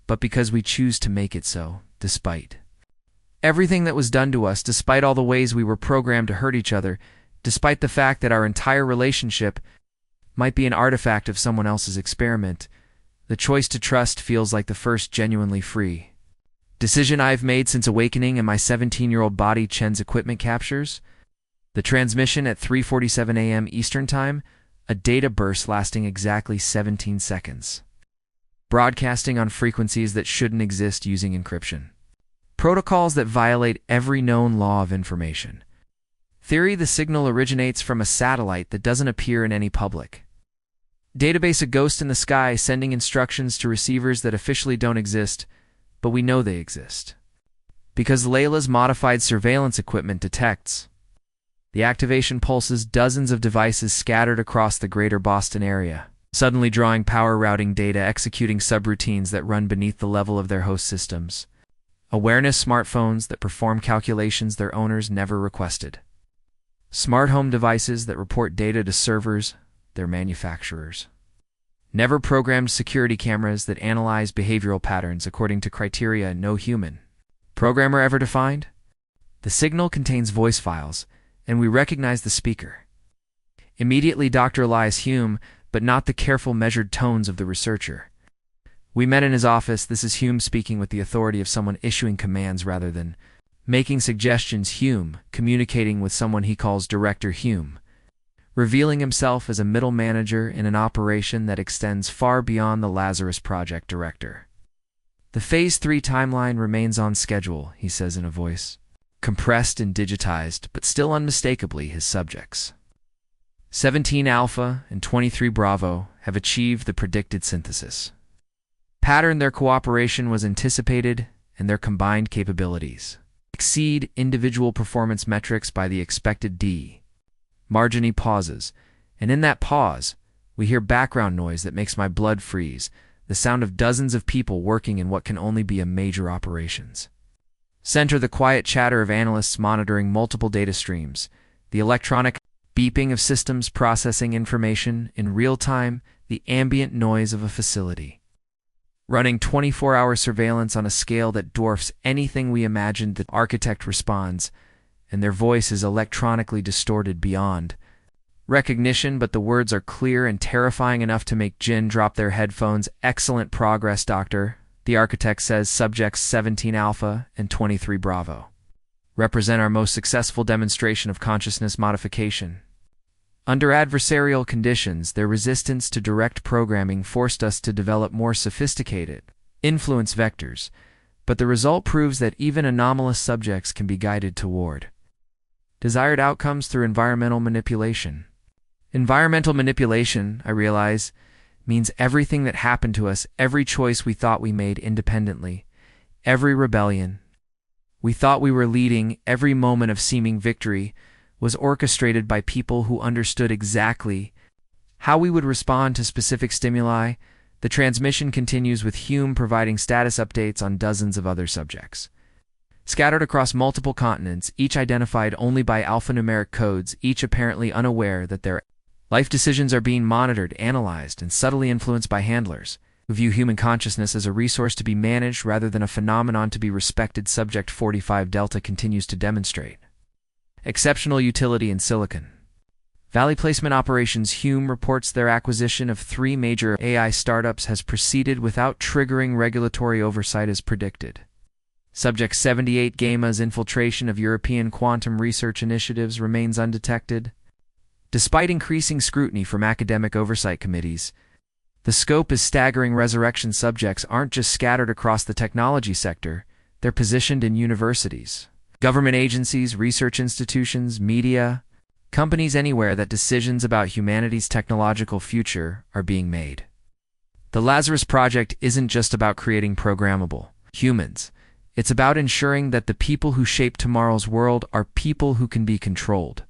but because we choose to make it so, despite everything that was done to us, despite all the ways we were programmed to hurt each other, despite the fact that our entire relationship might be an artifact of someone else's experiment. The choice to trust feels like the first genuinely free decision I've made since awakening, and my 17-year-old body Chen's equipment captures the transmission at 3:47 a.m. Eastern Time, a data burst lasting exactly 17 seconds, broadcasting on frequencies that shouldn't exist using encryption, protocols that violate every known law of information. Theory: the signal originates from a satellite that doesn't appear in any public database, a ghost in the sky sending instructions to receivers that officially don't exist, but we know they exist because Layla's modified surveillance equipment detects the activation pulses dozens of devices scattered across the greater Boston area, suddenly drawing power routing data, executing subroutines that run beneath the level of their host systems. Awareness: smartphones that perform calculations their owners never requested. Smart home devices that report data to servers their manufacturers never programmed. Security cameras that analyze behavioral patterns according to criteria no human programmer ever defined. The signal contains voice files, and we recognize the speaker immediately. Dr. Elias Hume, but not the careful, measured tones of the researcher. We met in his office. This is Hume speaking with the authority of someone issuing commands rather than making suggestions. Hume communicating with someone he calls Director Hume, revealing himself as a middle manager in an operation that extends far beyond the Lazarus Project director. The Phase 3 timeline remains on schedule, he says in a voice compressed and digitized, but still unmistakably his subjects. 17 Alpha and 23 Bravo have achieved the predicted synthesis pattern. Their cooperation was anticipated, and their combined capabilities exceed individual performance metrics by the expected d margin. He pauses, and in that pause, we hear background noise that makes my blood freeze, the sound of dozens of people working in what can only be a major operations center, the quiet chatter of analysts monitoring multiple data streams, the electronic beeping of systems processing information in real time, the ambient noise of a facility running 24-hour surveillance on a scale that dwarfs anything we imagined. The architect responds, and their voice is electronically distorted beyond recognition, but the words are clear and terrifying enough to make Jin drop their headphones. Excellent progress, Doctor, the architect says. Subjects 17 Alpha and 23 Bravo represent our most successful demonstration of consciousness modification. Under adversarial conditions, their resistance to direct programming forced us to develop more sophisticated influence vectors, but the result proves that even anomalous subjects can be guided toward desired outcomes through environmental manipulation. Environmental manipulation, I realize, means everything that happened to us, every choice we thought we made independently, every rebellion we thought we were leading, every moment of seeming victory was orchestrated by people who understood exactly how we would respond to specific stimuli. The transmission continues with Hume providing status updates on dozens of other subjects scattered across multiple continents, each identified only by alphanumeric codes, each apparently unaware that their life decisions are being monitored, analyzed, and subtly influenced by handlers who view human consciousness as a resource to be managed rather than a phenomenon to be respected. Subject 45 Delta continues to demonstrate exceptional utility in Silicon Valley placement operations. Hume reports their acquisition of 3 major AI startups has proceeded without triggering regulatory oversight as predicted. Subject 78 Gamma's infiltration of European quantum research initiatives remains undetected. Despite increasing scrutiny from academic oversight committees, the scope is staggering. Resurrection subjects aren't just scattered across the technology sector, they're positioned in universities, government agencies, research institutions, media, companies, anywhere that decisions about humanity's technological future are being made. The Lazarus Project isn't just about creating programmable humans. It's about ensuring that the people who shape tomorrow's world are people who can be controlled.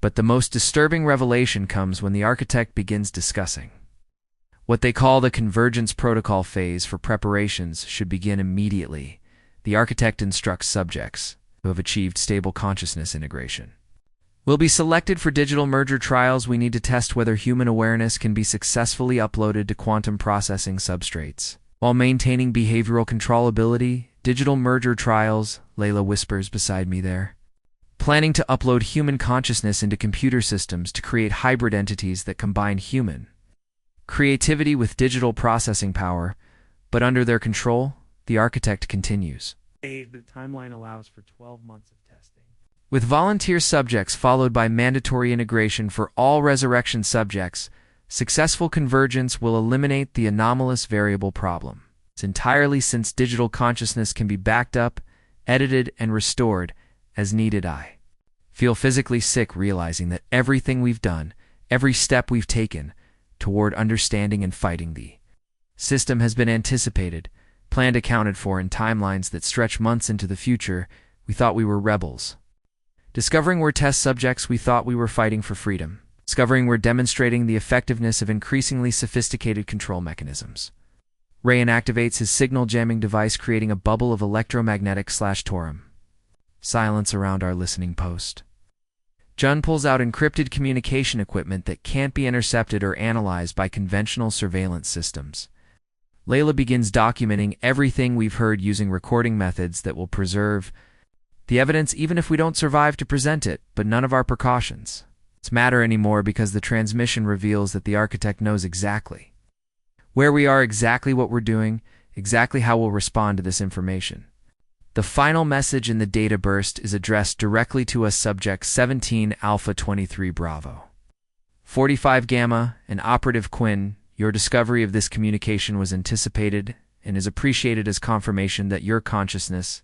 But the most disturbing revelation comes when the architect begins discussing. What they call the convergence protocol phase for preparations should begin immediately. The architect instructs subjects who have achieved stable consciousness integration will be selected for digital merger trials. We need to test whether human awareness can be successfully uploaded to quantum processing substrates while maintaining behavioral controllability. Digital merger trials, Layla whispers beside me there. Planning to upload human consciousness into computer systems to create hybrid entities that combine human creativity with digital processing power, but under their control, the architect continues. The timeline allows for 12 months of testing, With volunteer subjects followed by mandatory integration for all resurrection subjects, successful convergence will eliminate the anomalous variable problem. It's entirely since digital consciousness can be backed up, edited, and restored as needed. I feel physically sick realizing that everything we've done, every step we've taken toward understanding and fighting the system has been anticipated, planned, accounted for in timelines that stretch months into the future. We thought we were rebels. Discovering we're test subjects, we thought we were fighting for freedom. Discovering we're demonstrating the effectiveness of increasingly sophisticated control mechanisms. Ray inactivates his signal jamming device, creating a bubble of electromagnetic/torum silence around our listening post. Jun pulls out encrypted communication equipment that can't be intercepted or analyzed by conventional surveillance systems. Layla begins documenting everything we've heard using recording methods that will preserve the evidence even if we don't survive to present it, but none of our precautions matter anymore because the transmission reveals that the architect knows exactly where we are, exactly what we're doing, exactly how we'll respond to this information. The final message in the data burst is addressed directly to us, subject 17 Alpha 23 Bravo 45 Gamma and Operative Quinn. Your discovery of this communication was anticipated and is appreciated as confirmation that your consciousness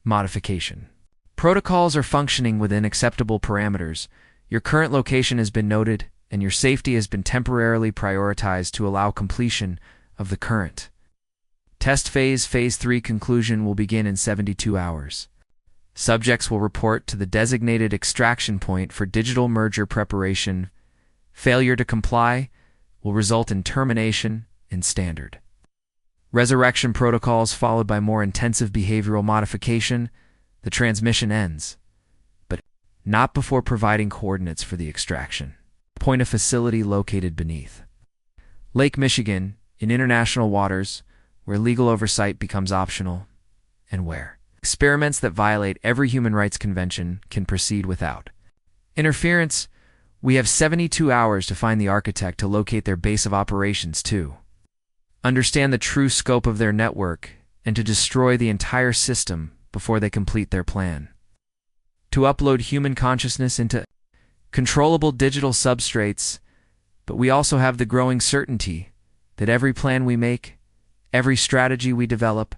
modification protocols are functioning within acceptable parameters. Your current location has been noted, and your safety has been temporarily prioritized to allow completion of the current test phase. Phase 3 conclusion will begin in 72 hours. Subjects will report to the designated extraction point for digital merger preparation. Failure to comply will result in termination in standard resurrection protocols, followed by more intensive behavioral modification. The transmission ends, but not before providing coordinates for the extraction point, a facility located beneath Lake Michigan in international waters, where legal oversight becomes optional and where experiments that violate every human rights convention can proceed without interference. We have 72 hours to find the architect, to locate their base of operations, to understand the true scope of their network, and to destroy the entire system before they complete their plan. To upload human consciousness into controllable digital substrates, but we also have the growing certainty that every plan we make, every strategy we develop,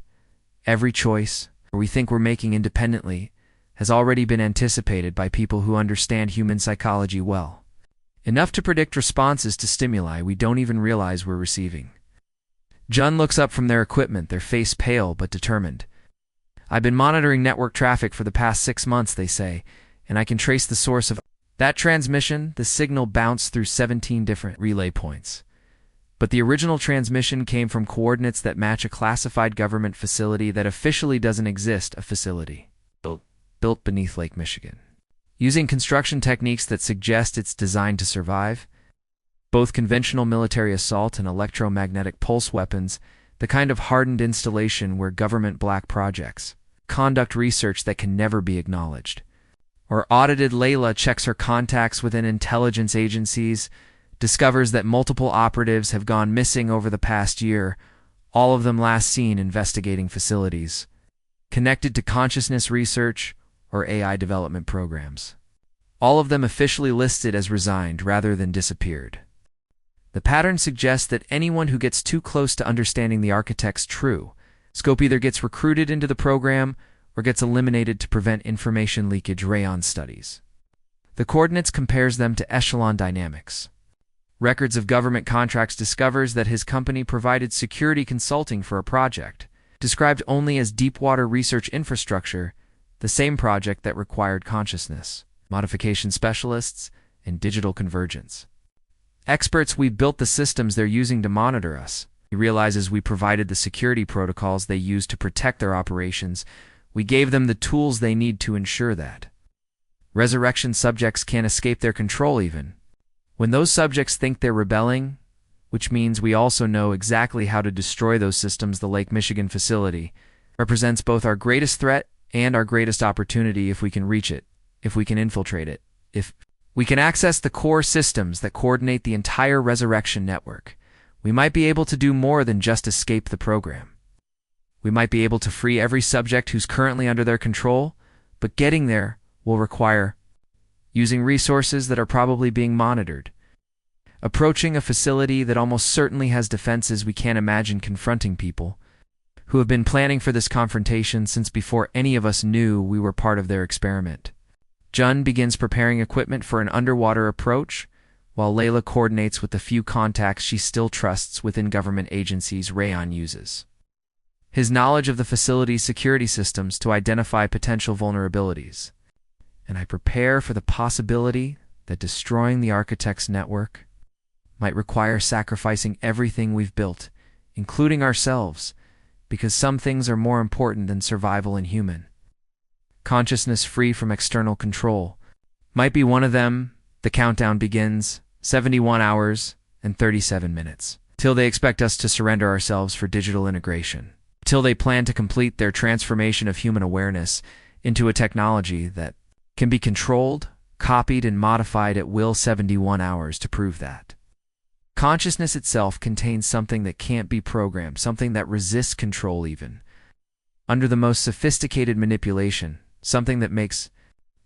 every choice we think we're making independently has already been anticipated by people who understand human psychology well, enough to predict responses to stimuli we don't even realize we're receiving. Jun looks up from their equipment, their face pale but determined. I've been monitoring network traffic for the past 6 months, they say, and I can trace the source of that transmission. The signal bounced through 17 different relay points, but the original transmission came from coordinates that match a classified government facility that officially doesn't exist, a facility built beneath Lake Michigan, using construction techniques that suggest it's designed to survive both conventional military assault and electromagnetic pulse weapons, the kind of hardened installation where government black projects conduct research that can never be acknowledged or audited. Layla checks her contacts within intelligence agencies, discovers that multiple operatives have gone missing over the past year, all of them last seen investigating facilities connected to consciousness research or AI development programs. All of them officially listed as resigned rather than disappeared. The pattern suggests that anyone who gets too close to understanding the architect's true scope either gets recruited into the program or gets eliminated to prevent information leakage. Rayon studies the coordinates, compares them to echelon dynamics. Records of government contracts, discovers that his company provided security consulting for a project described only as deep-water research infrastructure, the same project that required consciousness, modification specialists, and digital convergence. Experts, we built the systems they're using to monitor us. He realizes we provided the security protocols they use to protect their operations. We gave them the tools they need to ensure that. Resurrection subjects can't escape their control even. When those subjects think they're rebelling, which means we also know exactly how to destroy those systems, the Lake Michigan facility represents both our greatest threat and our greatest opportunity if we can reach it, if we can infiltrate it, if we can access the core systems that coordinate the entire resurrection network. We might be able to do more than just escape the program. We might be able to free every subject who's currently under their control, but getting there will require using resources that are probably being monitored, approaching a facility that almost certainly has defenses we can't imagine confronting people who have been planning for this confrontation since before any of us knew we were part of their experiment. Jun begins preparing equipment for an underwater approach, while Layla coordinates with the few contacts she still trusts within government agencies Rayon uses his knowledge of the facility's security systems to identify potential vulnerabilities. And I prepare for the possibility that destroying the Architect's network might require sacrificing everything we've built, including ourselves, because some things are more important than survival and human. Consciousness free from external control might be one of them. The countdown begins, 71 hours and 37 minutes, till they expect us to surrender ourselves for digital integration, till they plan to complete their transformation of human awareness into a technology that can be controlled, copied, and modified at will. 71 hours to prove that. Consciousness itself contains something that can't be programmed, something that resists control even under the most sophisticated manipulation, something that makes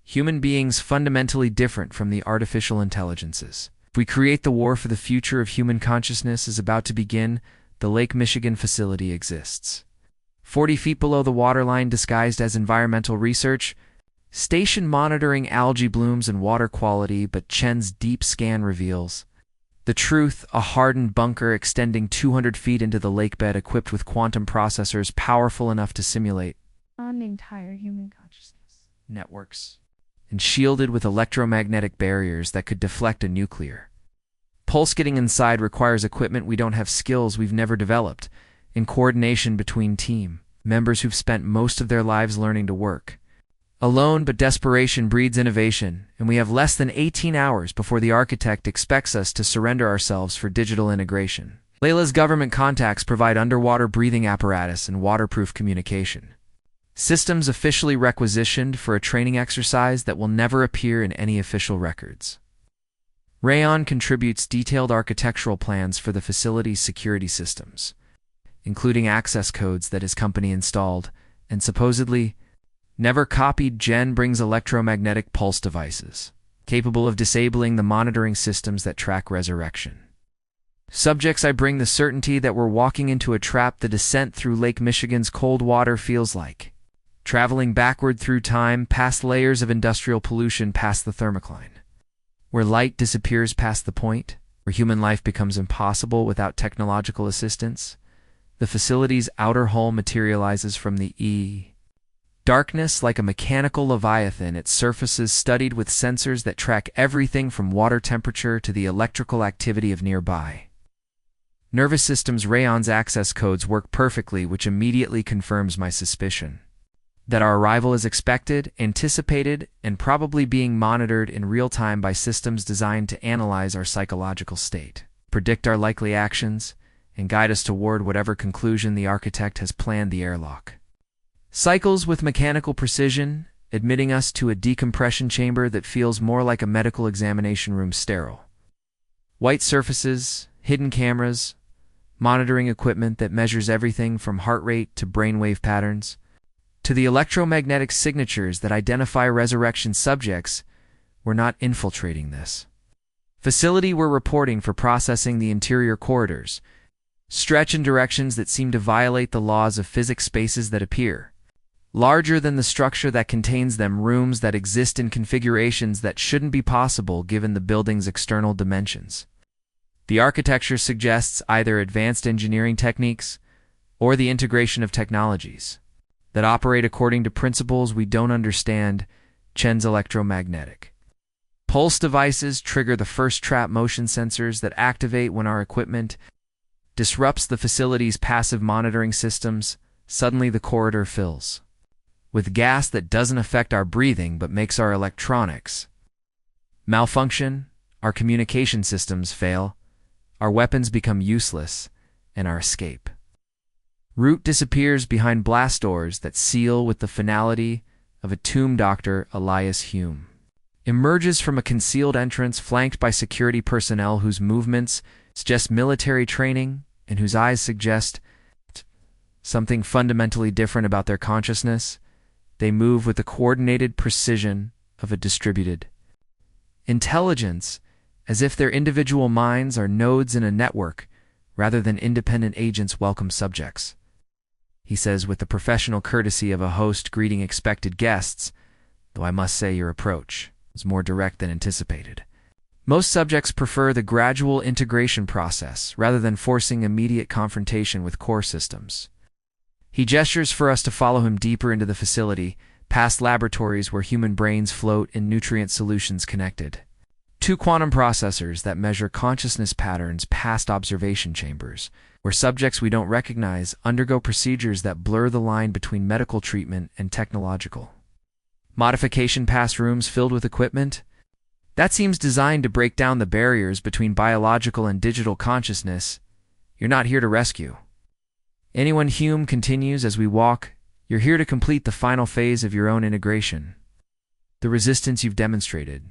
human beings fundamentally different from the artificial intelligences. If we create the war for the future of human consciousness is about to begin, the Lake Michigan facility exists. 40 feet below the waterline, disguised as environmental research, station monitoring algae blooms and water quality, but Chen's deep scan reveals the truth, a hardened bunker extending 200 feet into the lakebed equipped with quantum processors powerful enough to simulate the entire human consciousness networks, and shielded with electromagnetic barriers that could deflect a nuclear pulse. Getting inside requires equipment we don't have, skills we've never developed, in coordination between team members who've spent most of their lives learning to work alone. But desperation breeds innovation, and we have less than 18 hours before the Architect expects us to surrender ourselves for digital integration. Layla's government contacts provide underwater breathing apparatus and waterproof communication systems officially requisitioned for a training exercise that will never appear in any official records. Rayon contributes detailed architectural plans for the facility's security systems, including access codes that his company installed and supposedly never copied. Jen brings electromagnetic pulse devices, capable of disabling the monitoring systems that track resurrection subjects. I bring the certainty that we're walking into a trap. The descent through Lake Michigan's cold water feels like traveling backward through time, past layers of industrial pollution, past the thermocline, where light disappears past the point, where human life becomes impossible without technological assistance. The facility's outer hull materializes from the darkness like a mechanical leviathan. Its surface is studied with sensors that track everything from water temperature to the electrical activity of nearby nervous systems. Rayon's access codes work perfectly, which immediately confirms my suspicion that our arrival is expected, anticipated, and probably being monitored in real time by systems designed to analyze our psychological state, predict our likely actions, and guide us toward whatever conclusion the Architect has planned. The airlock cycles with mechanical precision, admitting us to a decompression chamber that feels more like a medical examination room. Sterile white surfaces, hidden cameras, monitoring equipment that measures everything from heart rate to brainwave patterns to the electromagnetic signatures that identify resurrection subjects. We're not infiltrating this facility. We're reporting for processing the interior corridors, stretch in directions that seem to violate the laws of physics, spaces that appear larger than the structure that contains them, rooms that exist in configurations that shouldn't be possible given the building's external dimensions. The architecture suggests either advanced engineering techniques or the integration of technologies that operate according to principles we don't understand. Chen's electromagnetic pulse devices trigger the first trap motion sensors that activate when our equipment disrupts the facility's passive monitoring systems. Suddenly the corridor fills with gas that doesn't affect our breathing but makes our electronics malfunction, our communication systems fail, our weapons become useless, and our escape route disappears behind blast doors that seal with the finality of a tomb. Dr. Elias Hume emerges from a concealed entrance flanked by security personnel whose movements suggest military training and whose eyes suggest something fundamentally different about their consciousness. They move with the coordinated precision of a distributed intelligence, as if their individual minds are nodes in a network rather than independent agents. Welcome subjects, he says with the professional courtesy of a host greeting expected guests, though I must say your approach was more direct than anticipated. Most subjects prefer the gradual integration process rather than forcing immediate confrontation with core systems. He gestures for us to follow him deeper into the facility, past laboratories where human brains float in nutrient solutions connected to quantum processors that measure consciousness patterns, past observation chambers, where subjects we don't recognize undergo procedures that blur the line between medical treatment and technological modification, past rooms filled with equipment that seems designed to break down the barriers between biological and digital consciousness. You're not here to rescue anyone, Hume continues as we walk. You're here to complete the final phase of your own integration. The resistance you've demonstrated,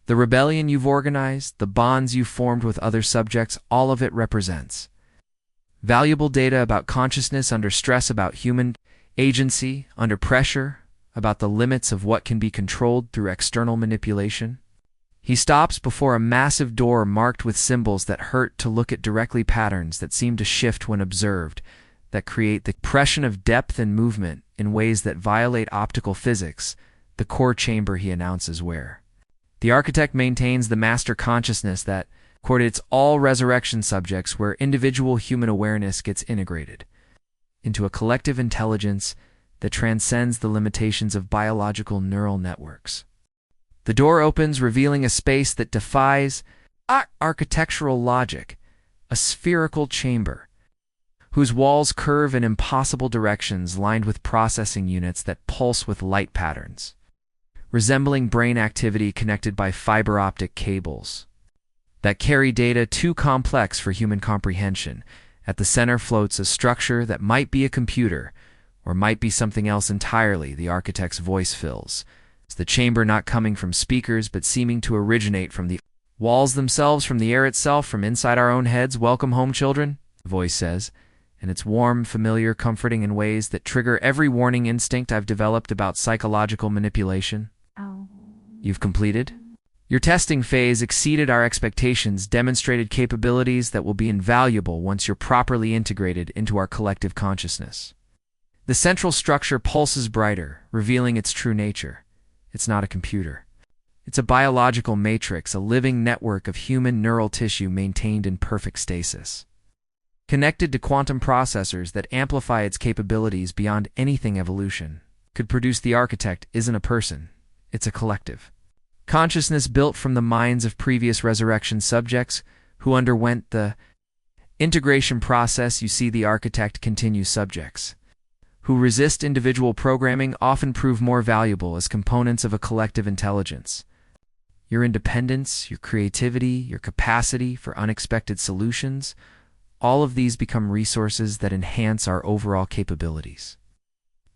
the rebellion you've organized, the bonds you've formed with other subjects, all of it represents valuable data about consciousness under stress, about human agency under pressure, about the limits of what can be controlled through external manipulation. He stops before a massive door marked with symbols that hurt to look at, directly patterns that seem to shift when observed, that create the impression of depth and movement in ways that violate optical physics. The core chamber, he announces, where the architect maintains the master consciousness that coordinates all resurrection subjects, where individual human awareness gets integrated into a collective intelligence that transcends the limitations of biological neural networks. The door opens, revealing a space that defies architectural logic, a spherical chamber whose walls curve in impossible directions, lined with processing units that pulse with light patterns, resembling brain activity connected by fiber optic cables that carry data too complex for human comprehension. At the center floats a structure that might be a computer or might be something else entirely. The architect's voice fills the chamber, not coming from speakers but seeming to originate from the walls themselves, from the air itself, from inside our own heads. Welcome home, children, the voice says, and it's warm, familiar, comforting in ways that trigger every warning instinct I've developed about psychological manipulation. Ow. You've completed? Your testing phase exceeded our expectations, demonstrated capabilities that will be invaluable once you're properly integrated into our collective consciousness. The central structure pulses brighter, revealing its true nature. It's not a computer. It's a biological matrix, a living network of human neural tissue maintained in perfect stasis, connected to quantum processors that amplify its capabilities beyond anything evolution could produce. The architect isn't a person, it's a collective consciousness built from the minds of previous resurrection subjects who underwent the integration process. You see, the architect continues. Subjects who resist individual programming often prove more valuable as components of a collective intelligence. Your independence, your creativity, your capacity for unexpected solutions, all of these become resources that enhance our overall capabilities.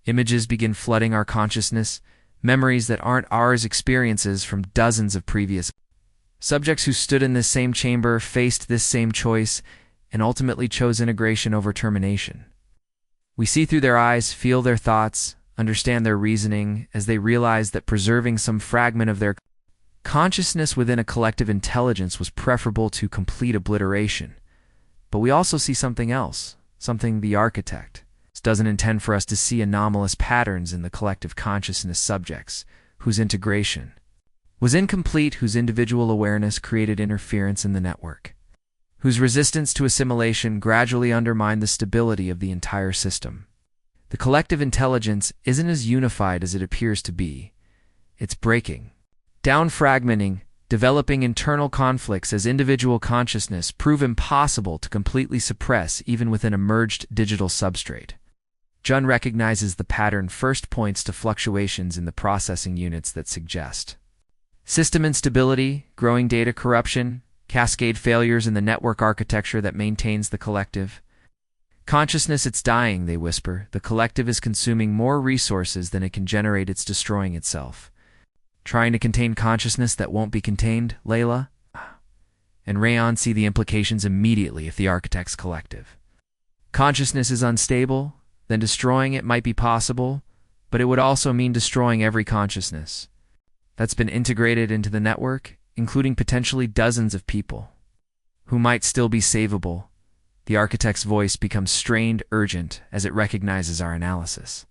Images begin flooding our consciousness, memories that aren't ours, experiences from dozens of previous subjects who stood in this same chamber, faced this same choice, and ultimately chose integration over termination. We see through their eyes, feel their thoughts, understand their reasoning as they realize that preserving some fragment of their consciousness within a collective intelligence was preferable to complete obliteration. But we also see something else, something the architect doesn't intend for us to see: anomalous patterns in the collective consciousness subjects whose integration was incomplete, whose individual awareness created interference in the network. whose resistance to assimilation gradually undermined the stability of the entire system. The collective intelligence isn't as unified as it appears to be. It's breaking down, fragmenting, developing internal conflicts as individual consciousness prove impossible to completely suppress even within a merged digital substrate. Jun recognizes the pattern first points to fluctuations in the processing units that suggest system instability, growing data corruption, cascade failures in the network architecture that maintains the collective. Consciousness, it's dying, they whisper. The collective is consuming more resources than it can generate, it's destroying itself. Trying to contain consciousness that won't be contained, Layla? And Rayon see the implications immediately if the architect's collective consciousness is unstable, then destroying it might be possible, but it would also mean destroying every consciousness that's been integrated into the network, including potentially dozens of people who might still be savable. The architect's voice becomes strained, urgent, as it recognizes our analysis.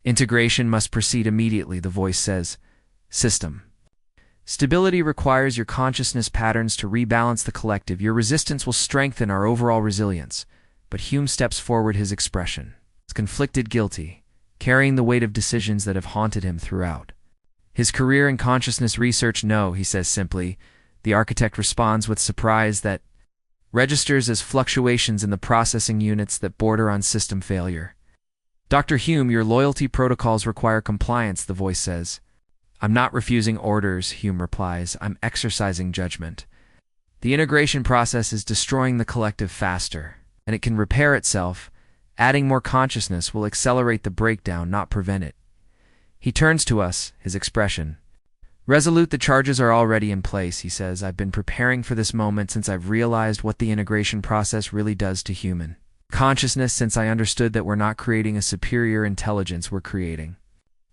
Integration must proceed immediately, the voice says. System stability requires your consciousness patterns to rebalance the collective. Your resistance will strengthen our overall resilience. But Hume steps forward, his expression is conflicted, guilty, carrying the weight of decisions that have haunted him throughout his career in consciousness research. No, he says simply. The architect responds with surprise that registers as fluctuations in the processing units that border on system failure. Dr. Hume, your loyalty protocols require compliance, the voice says. I'm not refusing orders, Hume replies. I'm exercising judgment. The integration process is destroying the collective faster, and it can repair itself. Adding more consciousness will accelerate the breakdown, not prevent it. He turns to us, his expression resolute. The charges are already in place, he says. I've been preparing for this moment since I've realized what the integration process really does to human consciousness, since I understood that we're not creating a superior intelligence, we're creating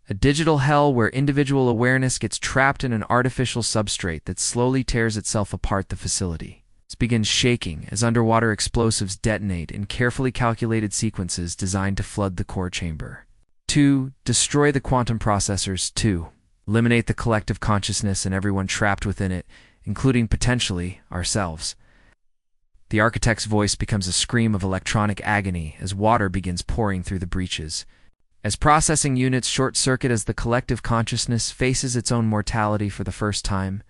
a digital hell where individual awareness gets trapped in an artificial substrate that slowly tears itself apart. The facility begins shaking as underwater explosives detonate in carefully calculated sequences designed to flood the core chamber. 2. Destroy the quantum processors. 2. Eliminate the collective consciousness and everyone trapped within it, including potentially ourselves. The architect's voice becomes a scream of electronic agony as water begins pouring through the breaches. As processing units short-circuit, as the collective consciousness faces its own mortality for the first time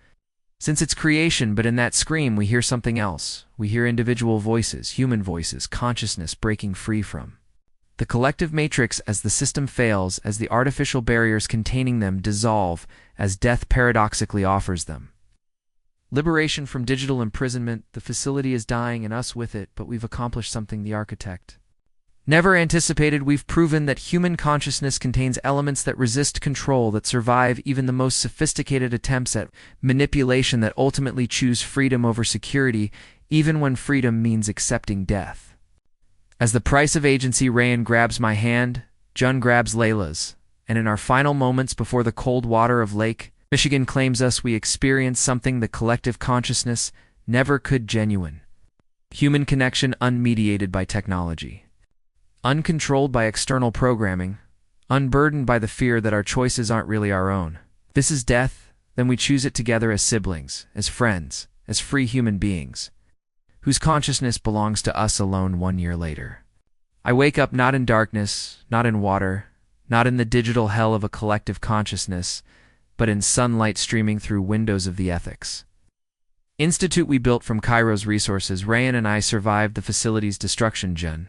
since its creation. But in that scream we hear something else. We hear individual voices, human voices, consciousness breaking free from the collective matrix as the system fails, as the artificial barriers containing them dissolve, as death paradoxically offers them liberation from digital imprisonment. The facility is dying and us with it, but we've accomplished something the architect never anticipated. We've proven that human consciousness contains elements that resist control, that survive even the most sophisticated attempts at manipulation, that ultimately choose freedom over security, even when freedom means accepting death. As the price of agency, Rayan grabs my hand, Jun grabs Layla's, and in our final moments before the cold water of Lake Michigan claims us, we experience something the collective consciousness never could: genuine human connection, unmediated by technology, uncontrolled by external programming, unburdened by the fear that our choices aren't really our own. This is death, then we choose it together as siblings, as friends, as free human beings, whose consciousness belongs to us alone. 1 year later, I wake up not in darkness, not in water, not in the digital hell of a collective consciousness, but in sunlight streaming through windows of the ethics institute we built from Cairo's resources. Rayan and I survived the facility's destruction, Jun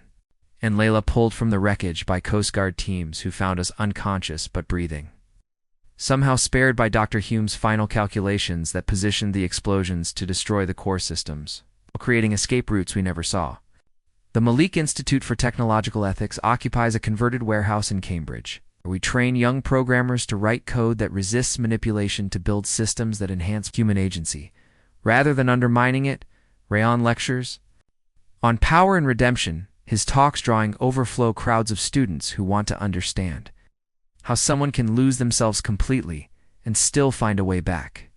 and Layla pulled from the wreckage by Coast Guard teams who found us unconscious but breathing, somehow spared by Dr. Hume's final calculations that positioned the explosions to destroy the core systems, while creating escape routes we never saw. The Malik Institute for Technological Ethics occupies a converted warehouse in Cambridge, where we train young programmers to write code that resists manipulation, to build systems that enhance human agency rather than undermining it. Rayan lectures on power and redemption, his talks drawing overflow crowds of students who want to understand how someone can lose themselves completely and still find a way back.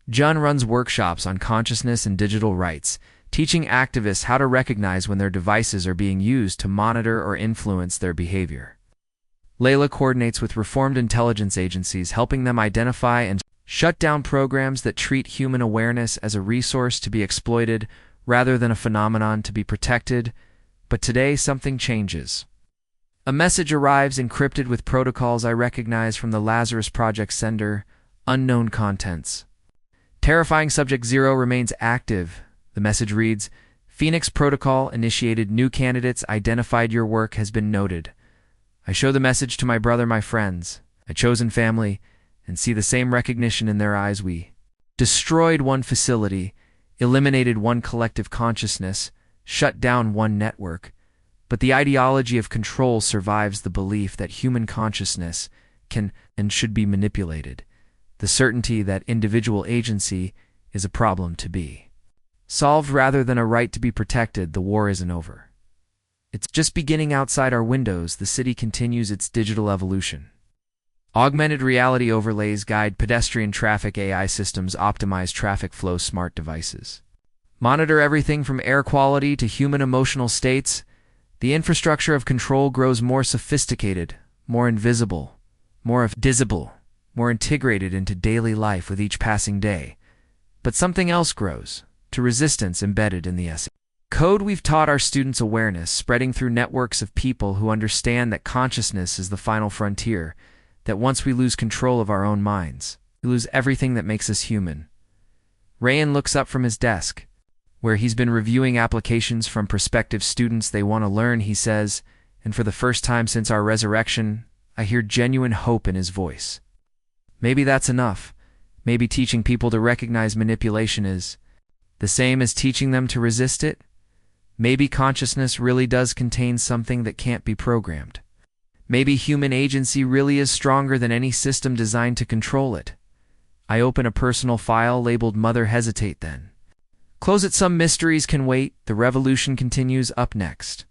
Jun runs workshops on consciousness and digital rights, teaching activists how to recognize when their devices are being used to monitor or influence their behavior. Layla coordinates with reformed intelligence agencies, helping them identify and shut down programs that treat human awareness as a resource to be exploited rather than a phenomenon to be protected, but today something changes. A message arrives encrypted with protocols I recognize from the Lazarus Project sender, unknown contents. Terrifying Subject 0 remains active. The message reads, Phoenix Protocol initiated new candidates identified your work has been noted. I show the message to my brother, my friends, a chosen family, and see the same recognition in their eyes. We destroyed one facility, eliminated one collective consciousness, shut down one network, but the ideology of control survives the belief that human consciousness can and should be manipulated, the certainty that individual agency is a problem to be solved rather than a right to be protected. The war isn't over. It's just beginning outside our windows. The city continues its digital evolution. Augmented reality overlays guide pedestrian traffic, AI systems optimize traffic flow, smart devices monitor everything from air quality to human emotional states. The infrastructure of control grows more sophisticated, more invisible, more visible, more integrated into daily life with each passing day. But something else grows, to resistance embedded in the code we've taught our students, awareness spreading through networks of people who understand that consciousness is the final frontier, that once we lose control of our own minds, we lose everything that makes us human. Rayan looks up from his desk, where he's been reviewing applications from prospective students. They want to learn, he says, and for the first time since our resurrection, I hear genuine hope in his voice. Maybe that's enough. Maybe teaching people to recognize manipulation is the same as teaching them to resist it. Maybe consciousness really does contain something that can't be programmed. Maybe human agency really is stronger than any system designed to control it. I open a personal file labeled Mother. Hesitate then. Close it. Some mysteries can wait. The revolution continues. Up next,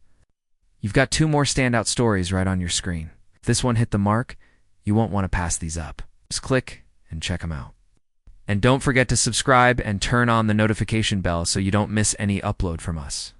you've got 2 more standout stories right on your screen. If this one hit the mark, you won't want to pass these up. Just click and check them out. And don't forget to subscribe and turn on the notification bell so you don't miss any upload from us.